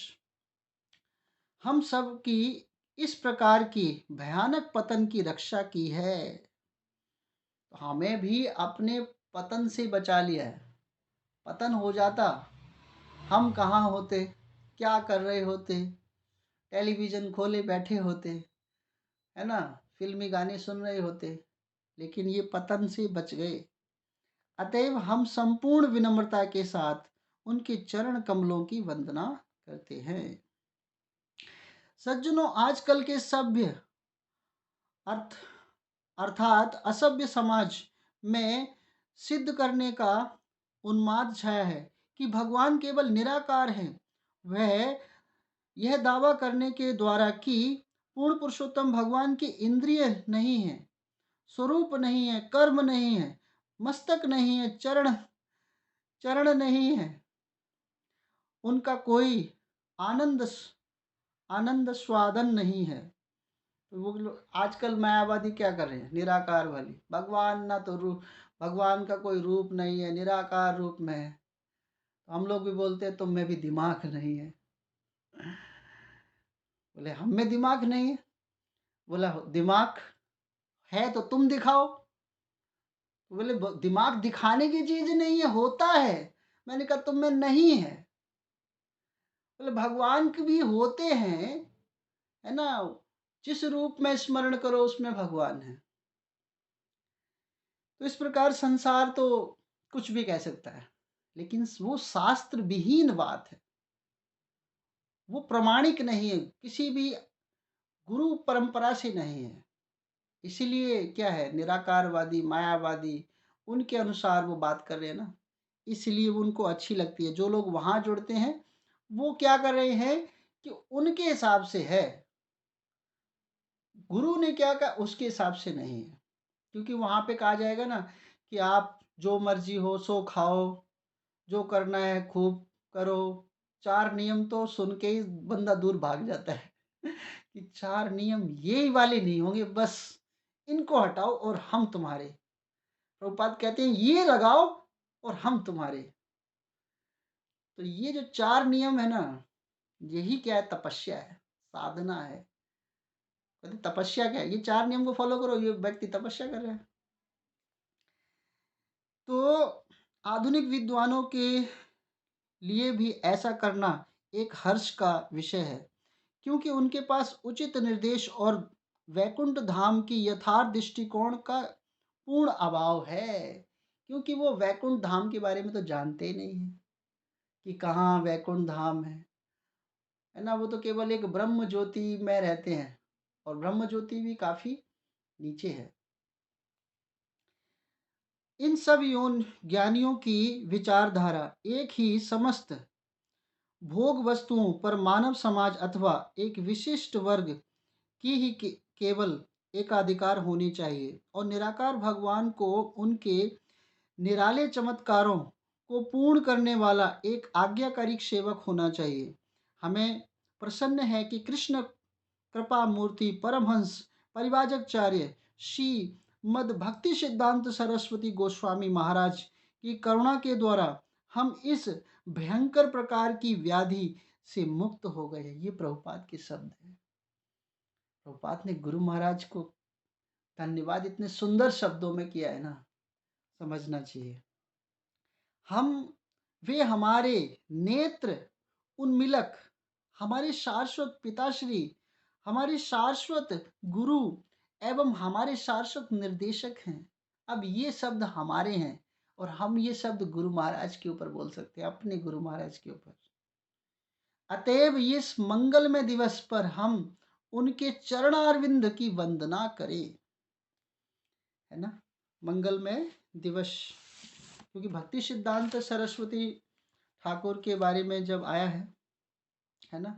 हम सब की इस प्रकार की भयानक पतन की रक्षा की है। तो हमें भी अपने पतन से बचा लिया है। पतन हो जाता, हम कहाँ होते, क्या कर रहे होते, टेलीविज़न खोले बैठे होते, है ना, फिल्मी गाने सुन रहे होते, लेकिन ये पतन से बच गए। अतएव हम संपूर्ण विनम्रता के साथ उनके चरण कमलों की वंदना करते हैं। सज्जनों, आजकल के सभ्य अर्थात असभ्य समाज में सिद्ध करने का उन्माद छाया है कि भगवान केवल निराकार हैं। वह यह दावा करने के द्वारा कि पूर्ण पुरुषोत्तम भगवान की इंद्रिय नहीं है, स्वरूप नहीं है, कर्म नहीं है, मस्तक नहीं है, चरण नहीं है, उनका कोई आनंद स्वादन नहीं है। तो वो लोग आजकल मायावादी क्या कर रहे हैं, निराकार वाली, भगवान ना तो रूप, भगवान का कोई रूप नहीं है, निराकार रूप में है। तो हम लोग भी बोलते हैं तुम में भी दिमाग नहीं है। बोले हम में दिमाग नहीं है, बोला दिमाग है तो तुम दिखाओ। तो बोले दिमाग दिखाने की चीज नहीं है, होता है। मैंने कहा तुम में नहीं है। बोले भगवान के भी होते हैं, है ना, जिस रूप में स्मरण करो उसमें भगवान है। तो इस प्रकार संसार तो कुछ भी कह सकता है, लेकिन वो शास्त्र विहीन बात है, वो प्रमाणिक नहीं है, किसी भी गुरु परंपरा से नहीं है। इसीलिए क्या है, निराकारवादी मायावादी उनके अनुसार वो बात कर रहे हैं ना, इसलिए उनको अच्छी लगती है। जो लोग वहां जुड़ते हैं वो क्या कर रहे हैं कि उनके हिसाब से है, गुरु ने क्या कहा उसके हिसाब से नहीं है। क्योंकि वहां पे कहा जाएगा ना कि आप जो मर्जी हो सो खाओ, जो करना है खूब करो। 4 नियम तो सुन के ही बंदा दूर भाग जाता है कि 4 नियम ये वाले नहीं होंगे, बस इनको हटाओ और हम तुम्हारे। प्रभुपाद कहते हैं ये लगाओ और हम तुम्हारे। तो ये जो 4 नियम है ना, यही क्या है, तपस्या है, साधना है। कहते तपस्या क्या है, ये 4 नियम को फॉलो करो, ये व्यक्ति तपस्या कर रहा है। तो आधुनिक विद्वानों के लिए भी ऐसा करना एक हर्ष का विषय है, क्योंकि उनके पास उचित निर्देश और वैकुंठ धाम की यथार्थ दृष्टिकोण का पूर्ण अभाव है, क्योंकि वो वैकुंठ धाम के बारे में तो जानते ही नहीं है कि कहाँ वैकुंठ धाम है ना। वो तो केवल एक ब्रह्म ज्योति में रहते हैं, और ब्रह्म ज्योति भी काफी नीचे है। इन सब योन ज्ञानियों की विचारधारा एक ही समस्त भोग वस्तुओं पर मानव समाज अथवा एक विशिष्ट वर्ग की ही केवल एकाधिकार होनी चाहिए, और निराकार भगवान को उनके निराले चमत्कारों को पूर्ण करने वाला एक आज्ञाकारी सेवक होना चाहिए। हमें प्रसन्न है कि कृष्ण कृपा मूर्ति परमहंस परिवाजकाचार्य श्री मद भक्ति सिद्धांत सरस्वती गोस्वामी महाराज की करुणा के द्वारा हम इस भयंकर प्रकार की व्याधि से मुक्त हो गए। ये प्रभुपाद के शब्द हैं। प्रभुपाद ने गुरु महाराज को धन्यवाद इतने सुंदर शब्दों में किया है ना, समझना चाहिए। हम वे हमारे नेत्र उन्मिलक, हमारे शाश्वत पिताश्री, हमारे शाश्वत गुरु एवं हमारे शाश्वत निर्देशक हैं। अब ये शब्द हमारे हैं, और हम ये शब्द गुरु महाराज के ऊपर बोल सकते हैं, अपने गुरु महाराज के ऊपर। अतएव इस मंगलमय दिवस पर हम उनके चरणारविंद की वंदना करें, है ना। मंगलमय दिवस, क्योंकि भक्ति सिद्धांत सरस्वती ठाकुर के बारे में जब आया है ना,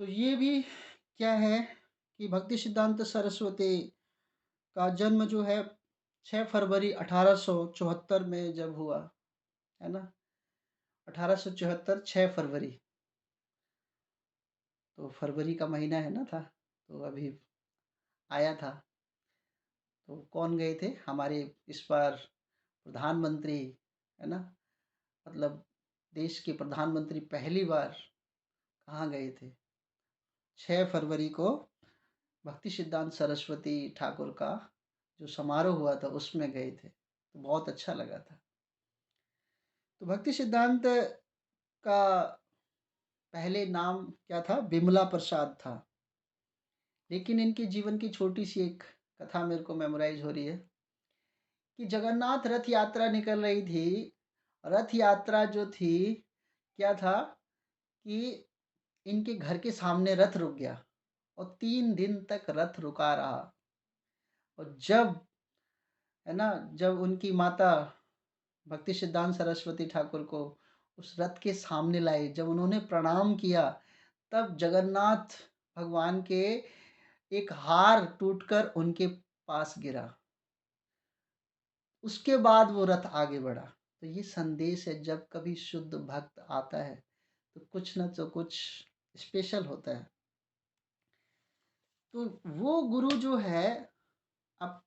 तो ये भी क्या है कि भक्ति सिद्धांत सरस्वती का जन्म जो है 6 फरवरी 1874 में जब हुआ, है ना, 1874 6 फरवरी, तो फरवरी का महीना है ना था, तो अभी आया था। तो कौन गए थे हमारे इस बार प्रधानमंत्री, है ना, मतलब देश के प्रधानमंत्री पहली बार कहाँ गए थे? 6 फरवरी को भक्ति सिद्धांत सरस्वती ठाकुर का जो समारोह हुआ था उसमें गए थे, तो बहुत अच्छा लगा था। तो भक्ति सिद्धांत का पहले नाम क्या था? बिमला प्रसाद था, लेकिन इनके जीवन की छोटी सी एक कथा मेरे को मेमोराइज हो रही है कि जगन्नाथ रथ यात्रा निकल रही थी। रथ यात्रा जो थी, क्या था कि इनके घर के सामने रथ रुक गया, और 3 दिन तक रथ रुका रहा। और जब, है ना, जब उनकी माता भक्ति सिद्धांत सरस्वती ठाकुर को उस रथ के सामने लाए, जब उन्होंने प्रणाम किया, तब जगन्नाथ भगवान के एक हार टूटकर उनके पास गिरा। उसके बाद वो रथ आगे बढ़ा। तो ये संदेश है, जब कभी शुद्ध भक्त आता है तो कुछ न तो कुछ स्पेशल होता है। तो वो गुरु जो है, अब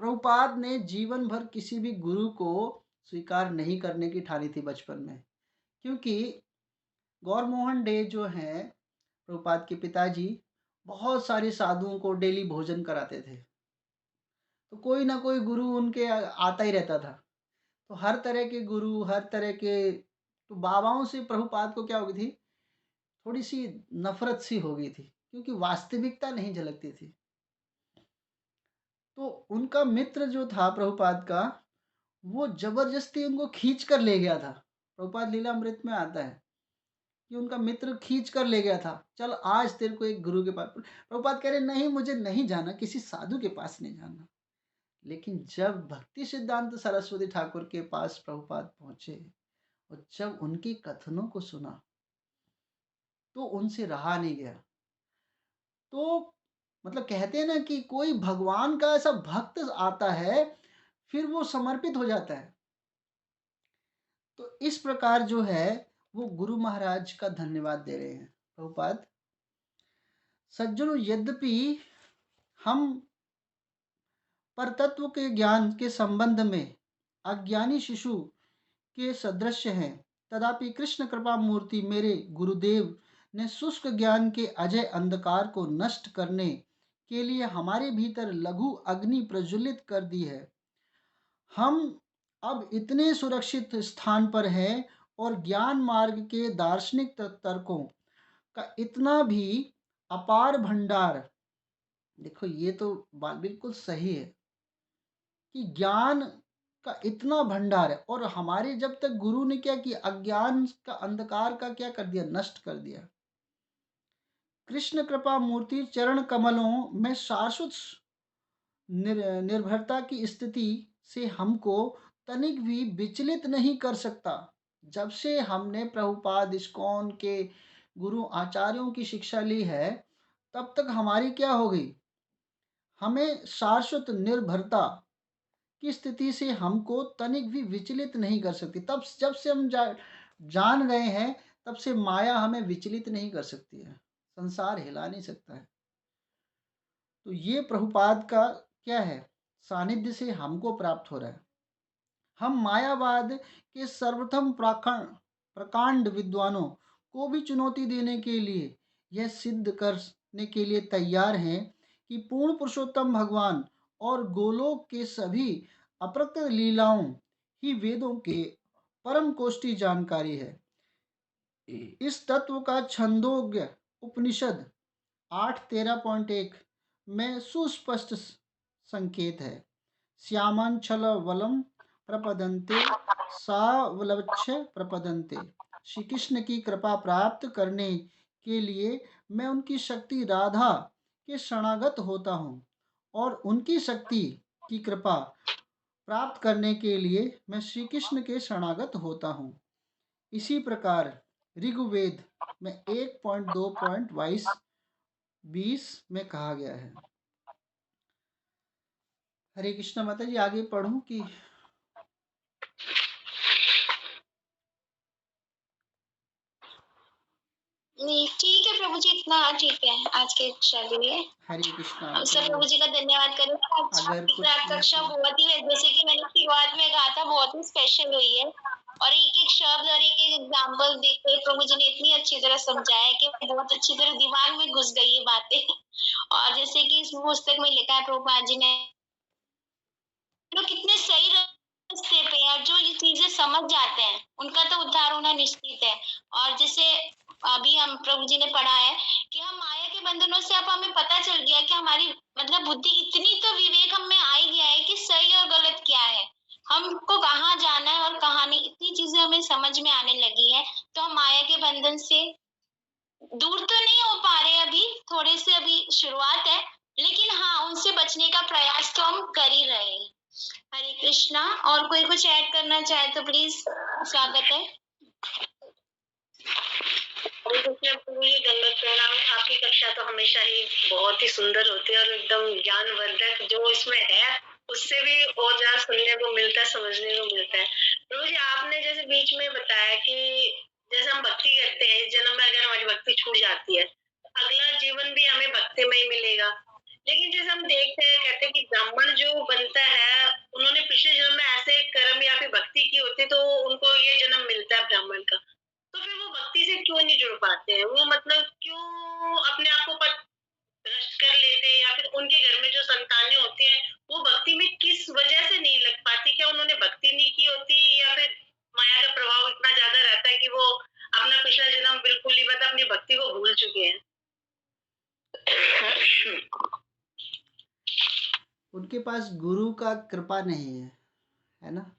प्रभुपाद ने जीवन भर किसी भी गुरु को स्वीकार नहीं करने की ठानी थी बचपन में, क्योंकि गौर मोहन डे जो हैं प्रभुपाद के पिताजी, बहुत सारे साधुओं को डेली भोजन कराते थे। तो कोई ना कोई गुरु उनके आता ही रहता था। तो हर तरह के गुरु, हर तरह के, तो बाबाओं से प्रभुपाद को क्या हो गई थी, थोड़ी सी नफरत सी हो गई थी, क्योंकि वास्तविकता नहीं झलकती थी। तो उनका मित्र जो था प्रभुपाद का, वो जबरदस्ती उनको खींच कर ले गया था। प्रभुपाद लीलामृत में आता है कि उनका मित्र खींच कर ले गया था, चल आज तेरे को एक गुरु के पास। प्रभुपाद कह रहे नहीं, मुझे नहीं जाना, किसी साधु के पास नहीं जाना। लेकिन जब भक्ति सिद्धांत सरस्वती ठाकुर के पास प्रभुपाद पहुंचे और जब उनके कथनों को सुना, तो उनसे रहा नहीं गया। तो मतलब कहते हैं ना कि कोई भगवान का ऐसा भक्त आता है, फिर वो समर्पित हो जाता है। तो इस प्रकार जो है वो गुरु महाराज का धन्यवाद दे रहे हैं प्रभुपाद। सज्जनों, यद्यपि हम परतत्व के ज्ञान के संबंध में अज्ञानी शिशु के सदृश हैं, तथापि कृष्ण कृपा मूर्ति मेरे गुरुदेव ने शुष्क ज्ञान के अजय अंधकार को नष्ट करने के लिए हमारे भीतर लघु अग्नि प्रज्वलित कर दी है। हम अब इतने सुरक्षित स्थान पर हैं और ज्ञान मार्ग के दार्शनिक तर्कों का इतना भी अपार भंडार, देखो ये तो बात बिल्कुल सही है कि ज्ञान का इतना भंडार है, और हमारे जब तक गुरु ने क्या किया, अज्ञान का अंधकार का क्या कर दिया, नष्ट कर दिया। कृष्ण कृपा मूर्ति चरण कमलों में शाश्वत निर्भरता की स्थिति से हमको तनिक भी विचलित नहीं कर सकता। जब से हमने प्रभुपाद इस्कॉन के गुरु आचार्यों की शिक्षा ली है, तब तक हमारी क्या हो गई, हमें शाश्वत निर्भरता की स्थिति से हमको तनिक भी विचलित नहीं कर सकती। तब जब से हम जान गए हैं, तब से माया हमें विचलित नहीं कर सकती है, संसार हिला नहीं सकता है। तो ये प्रभुपाद का क्या है, सानिध्य से हमको प्राप्त हो रहा है। हम मायावाद के सर्वप्रथम प्रकांड विद्वानों को भी चुनौती देने के लिए यह सिद्ध करने के लिए तैयार हैं कि पूर्ण पुरुषोत्तम भगवान और गोलोक के सभी अप्रकट लीलाओं ही वेदों के परम कोष्ठी जानकारी है। इस तत्व का छंदोग्य उपनिषद 8:13.1 में सुस्पष्ट संकेत है। श्यामांचल वलम प्रपदन्ते सावलक्ष्य प्रपदन्ते। श्री कृष्ण की कृपा प्राप्त करने के लिए मैं उनकी शक्ति राधा के शरणागत होता हूँ, और उनकी शक्ति की कृपा प्राप्त करने के लिए मैं श्री कृष्ण के शरणागत होता हूँ। इसी प्रकार ऋग्वेद में 1.2.20 में कहा गया है। हरे कृष्ण माता जी, आगे पढ़ूं कि नहीं, ठीक है प्रभु जी, इतना ठीक है आज के कक्षा के लिए। हरे कृष्णा। हम सब प्रभु जी का धन्यवाद करेंगे। आज कक्षा बहुत ही, जैसे कि मैंने शुरुआत में कहा था, बहुत ही स्पेशल हुई है, और एक एक शब्द और एक एक एग्जाम्पल देखकर प्रभु जी ने इतनी अच्छी तरह समझाया कि बहुत अच्छी तरह दिमाग में घुस गई ये बातें। और जैसे कि इस पुस्तक में लिखा है प्रभुपाद जी ने, जो कितने सही रास्ते पे हैं और जो ये चीजें समझ जाते हैं, उनका तो उद्धार होना निश्चित है। और जैसे अभी हम प्रभु जी ने पढ़ा है कि हम माया के बंधनों से अब हमें पता चल गया कि हमारी मतलब बुद्धि इतनी तो विवेक हम में आ ही गया है कि सही और गलत क्या है, हमको कहाँ जाना है और कहाँ नहीं, इतनी चीजें हमें समझ में आने लगी है। तो हम माया के बंधन से दूर तो नहीं हो पा रहे, अभी थोड़े से अभी शुरुआत है, लेकिन हाँ, उनसे बचने का प्रयास तो हम कर ही रहे हैं। हरे कृष्णा। और कोई कुछ ऐड करना चाहे तो प्लीज, स्वागत है। दंडवत प्रणाम। आपकी कक्षा तो हमेशा ही बहुत ही सुंदर होती है और एकदम ज्ञानवर्धक, जो इसमें है उससे भी और ज्यादा सुनने को मिलता है, समझने को मिलता है। प्रभु जी, आपने जैसे बीच में बताया कि जैसे हम भक्ति करते हैं, इस जन्म में अगर हमारी भक्ति छूट जाती है, अगला जीवन भी हमें भक्ति में ही मिलेगा। लेकिन जैसे हम देखते हैं, कहते हैं कि ब्राह्मण जो बनता है, उन्होंने पिछले जन्म में ऐसे कर्म या फिर भक्ति की होती, तो उनको ये जन्म मिलता है ब्राह्मण का। तो फिर वो भक्ति से क्यों नहीं जुड़ पाते हैं? वो मतलब क्यों अपने आप को भ्रष्ट कर लेते हैं, या फिर उनके घर में जो संतानें होती हैं वो भक्ति में किस वजह से नहीं लग पाती? क्या उन्होंने भक्ति नहीं की होती, या फिर माया का प्रभाव इतना ज्यादा रहता है कि वो अपना पिछला जन्म बिल्कुल ही मतलब अपनी भक्ति को भूल चुके हैं? उनके पास गुरु का कृपा नहीं है ना।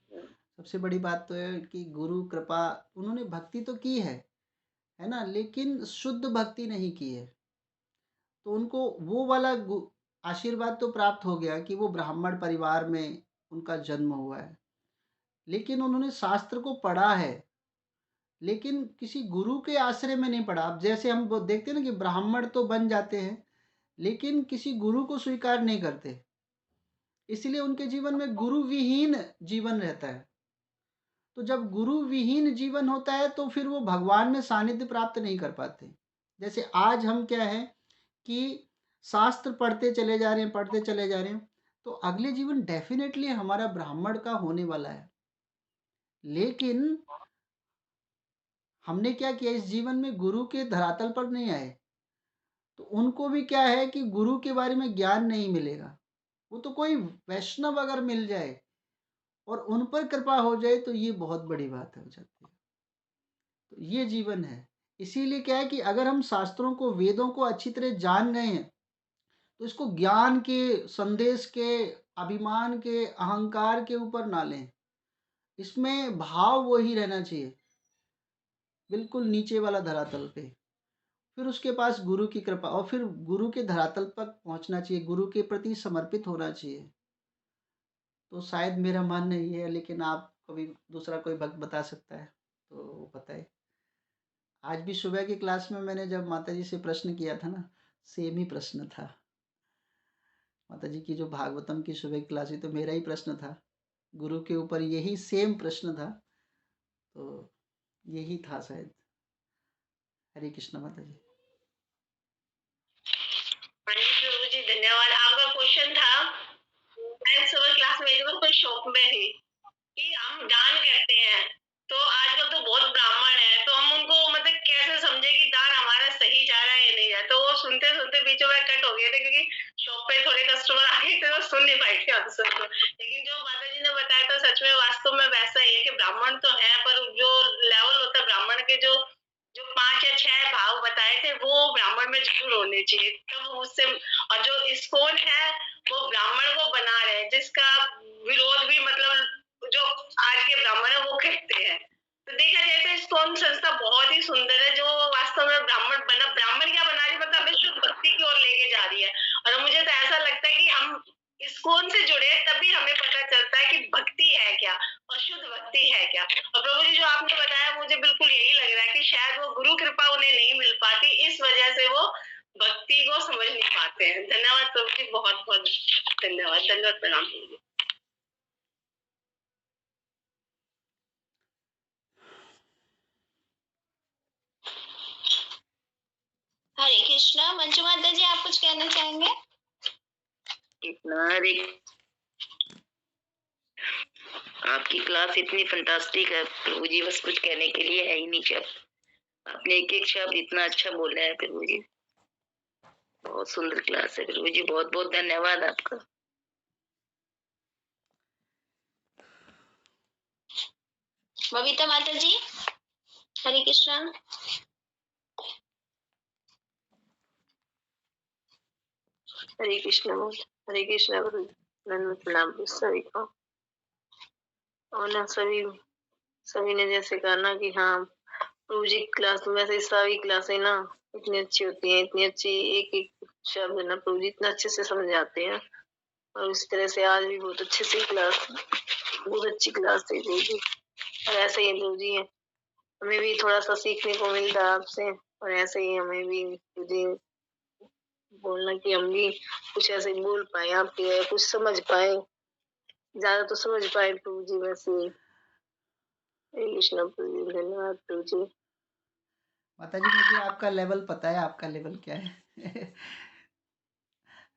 सबसे बड़ी बात तो है कि गुरु कृपा, उन्होंने भक्ति तो की है ना, लेकिन शुद्ध भक्ति नहीं की है। तो उनको वो वाला आशीर्वाद तो प्राप्त हो गया कि वो ब्राह्मण परिवार में उनका जन्म हुआ है, लेकिन उन्होंने शास्त्र को पढ़ा है, लेकिन किसी गुरु के आश्रय में नहीं पढ़ा। अब जैसे हम वो देखते हैं ना कि ब्राह्मण तो बन जाते हैं, लेकिन किसी गुरु को स्वीकार नहीं करते, इसलिए उनके जीवन में गुरु विहीन जीवन रहता है। तो जब गुरु विहीन जीवन होता है, तो फिर वो भगवान में सानिध्य प्राप्त नहीं कर पाते। जैसे आज हम क्या है कि शास्त्र पढ़ते चले जा रहे हैं, पढ़ते चले जा रहे हैं, तो अगले जीवन डेफिनेटली हमारा ब्राह्मण का होने वाला है, लेकिन हमने क्या किया, इस जीवन में गुरु के धरातल पर नहीं आए, तो उनको भी क्या है कि गुरु के बारे में ज्ञान नहीं मिलेगा। वो तो कोई वैष्णव अगर मिल जाए और उन पर कृपा हो जाए तो ये बहुत बड़ी बात हो जाती है। तो ये जीवन है। इसीलिए क्या है कि अगर हम शास्त्रों को, वेदों को अच्छी तरह जान गए हैं, तो इसको ज्ञान के, संदेश के, अभिमान के, अहंकार के ऊपर ना लें। इसमें भाव वही रहना चाहिए, बिल्कुल नीचे वाला धरातल पे। फिर उसके पास गुरु की कृपा, और फिर गुरु के धरातल तक पहुंचना चाहिए, गुरु के प्रति समर्पित होना चाहिए। तो शायद मेरा मानना ये है, लेकिन आप कभी दूसरा कोई भक्त बता सकता है तो वो बताए। आज भी सुबह की क्लास में मैंने जब माता जी से प्रश्न किया था ना, सेम ही प्रश्न था। माता जी की जो भागवतम की सुबह की क्लास हुई तो मेरा ही प्रश्न था, गुरु के ऊपर यही सेम प्रश्न था, तो यही था शायद। हरे कृष्ण माता जी। हाँ जी प्रभु जी, धन्यवाद। आपका क्वेश्चन था, मैं सुबह क्लास में कोई शॉप में थी कि हम दान करते हैं, तो आजकल तो बहुत ब्राह्मण है, तो हम उनको मतलब कैसे समझे कि दान हमारा सही जा रहा है या नहीं जा रहा। तो वो सुनते सुनते बीचों में कट हो गए थे, क्योंकि शॉप पे थोड़े कस्टमर आ गए थे, तो सुन नहीं पाई थी आंसर को। लेकिन जो माता जी ने बताया था सच में वास्तव में वैसा ही है कि ब्राह्मण तो है, पर जो लेवल होता है ब्राह्मण के, जो जो 5 या 6 भाव बताए थे वो ब्राह्मण में जरूर होने चाहिए। तब उससे, और जो इस्कॉन है वो ब्राह्मण को बना रहे हैं, जिसका विरोध भी मतलब जो आज के ब्राह्मण है वो कहते हैं। तो देखा जाए तो इस्कॉन संस्था बहुत ही सुंदर है, जो वास्तव में ब्राह्मण क्या बना रही है, मतलब हमें शुद्ध भक्ति की ओर लेके जा रही है। और मुझे तो ऐसा लगता है कि हम इस्कॉन से जुड़े तभी हमें पता चलता है कि भक्ति है क्या और शुद्ध भक्ति है क्या। और प्रभु जी जो आपने बताया, मुझे बिल्कुल यही लग रहा है कि शायद वो गुरु कृपा उन्हें नहीं मिल पाती, इस वजह से वो भक्ति को समझ नहीं पाते हैं। धन्यवाद प्रभु जी, बहुत बहुत धन्यवाद। धन्यवाद, प्रणाम प्रभु जी। हरे कृष्णा। मंजू माता जी, आप कुछ कहना चाहेंगे? हरे, आपकी क्लास इतनी फंटास्टिक है प्रभु जी, बस कुछ कहने के लिए है ही नहीं शब्द। आपने एक एक शब्द इतना अच्छा बोला है प्रभु जी, बहुत सुंदर क्लास है प्रभु जी, बहुत बहुत धन्यवाद आपका। बबीता माता जी, हरे कृष्णा। हरे कृष्ण हरे कृष्ण प्रणाम सभी को। और ना सभी ने जैसे कहा ना कि हाँ प्रभु जी क्लास में से सारी क्लासें ना इतनी अच्छी होती हैं, इतनी अच्छी, एक एक शब्द ना प्रभु जी इतना अच्छे से समझाते हैं। और इस तरह से आज भी बहुत अच्छे से क्लास, बहुत अच्छी क्लास थी प्रभु जी। और ऐसे ही प्रभु जी हमें भी थोड़ा सा सीखने को मिलता है आपसे, और ऐसे ही हमें भी प्रभु जी बोलना कि हम भी कुछ ऐसे बोल पाए आपके, कुछ समझ पाए, ज्यादा तो समझ पाए प्रभु जी। वैसे कृष्ण प्रभु जी, धन्यवाद प्रभु जी। माता जी मुझे आपका लेवल पता है, आपका लेवल क्या है।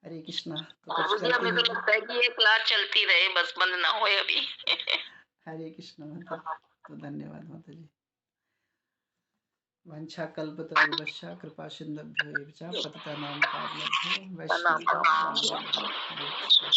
हरे कृष्णा। तो कुछ मुझे हमें तो लगता है कि ये क्लास चलती रहे, बस बंद ना हो अभी। हरे कृष्णा माता जी, तो धन्यवाद माता जी। वंशा कल्पतरुभ्यश्च कृपा सिन्धुभ्यो एव च पतितानां पावनेभ्यो वैष्णवेभ्यो नमो नमः। हरे कृष्णा।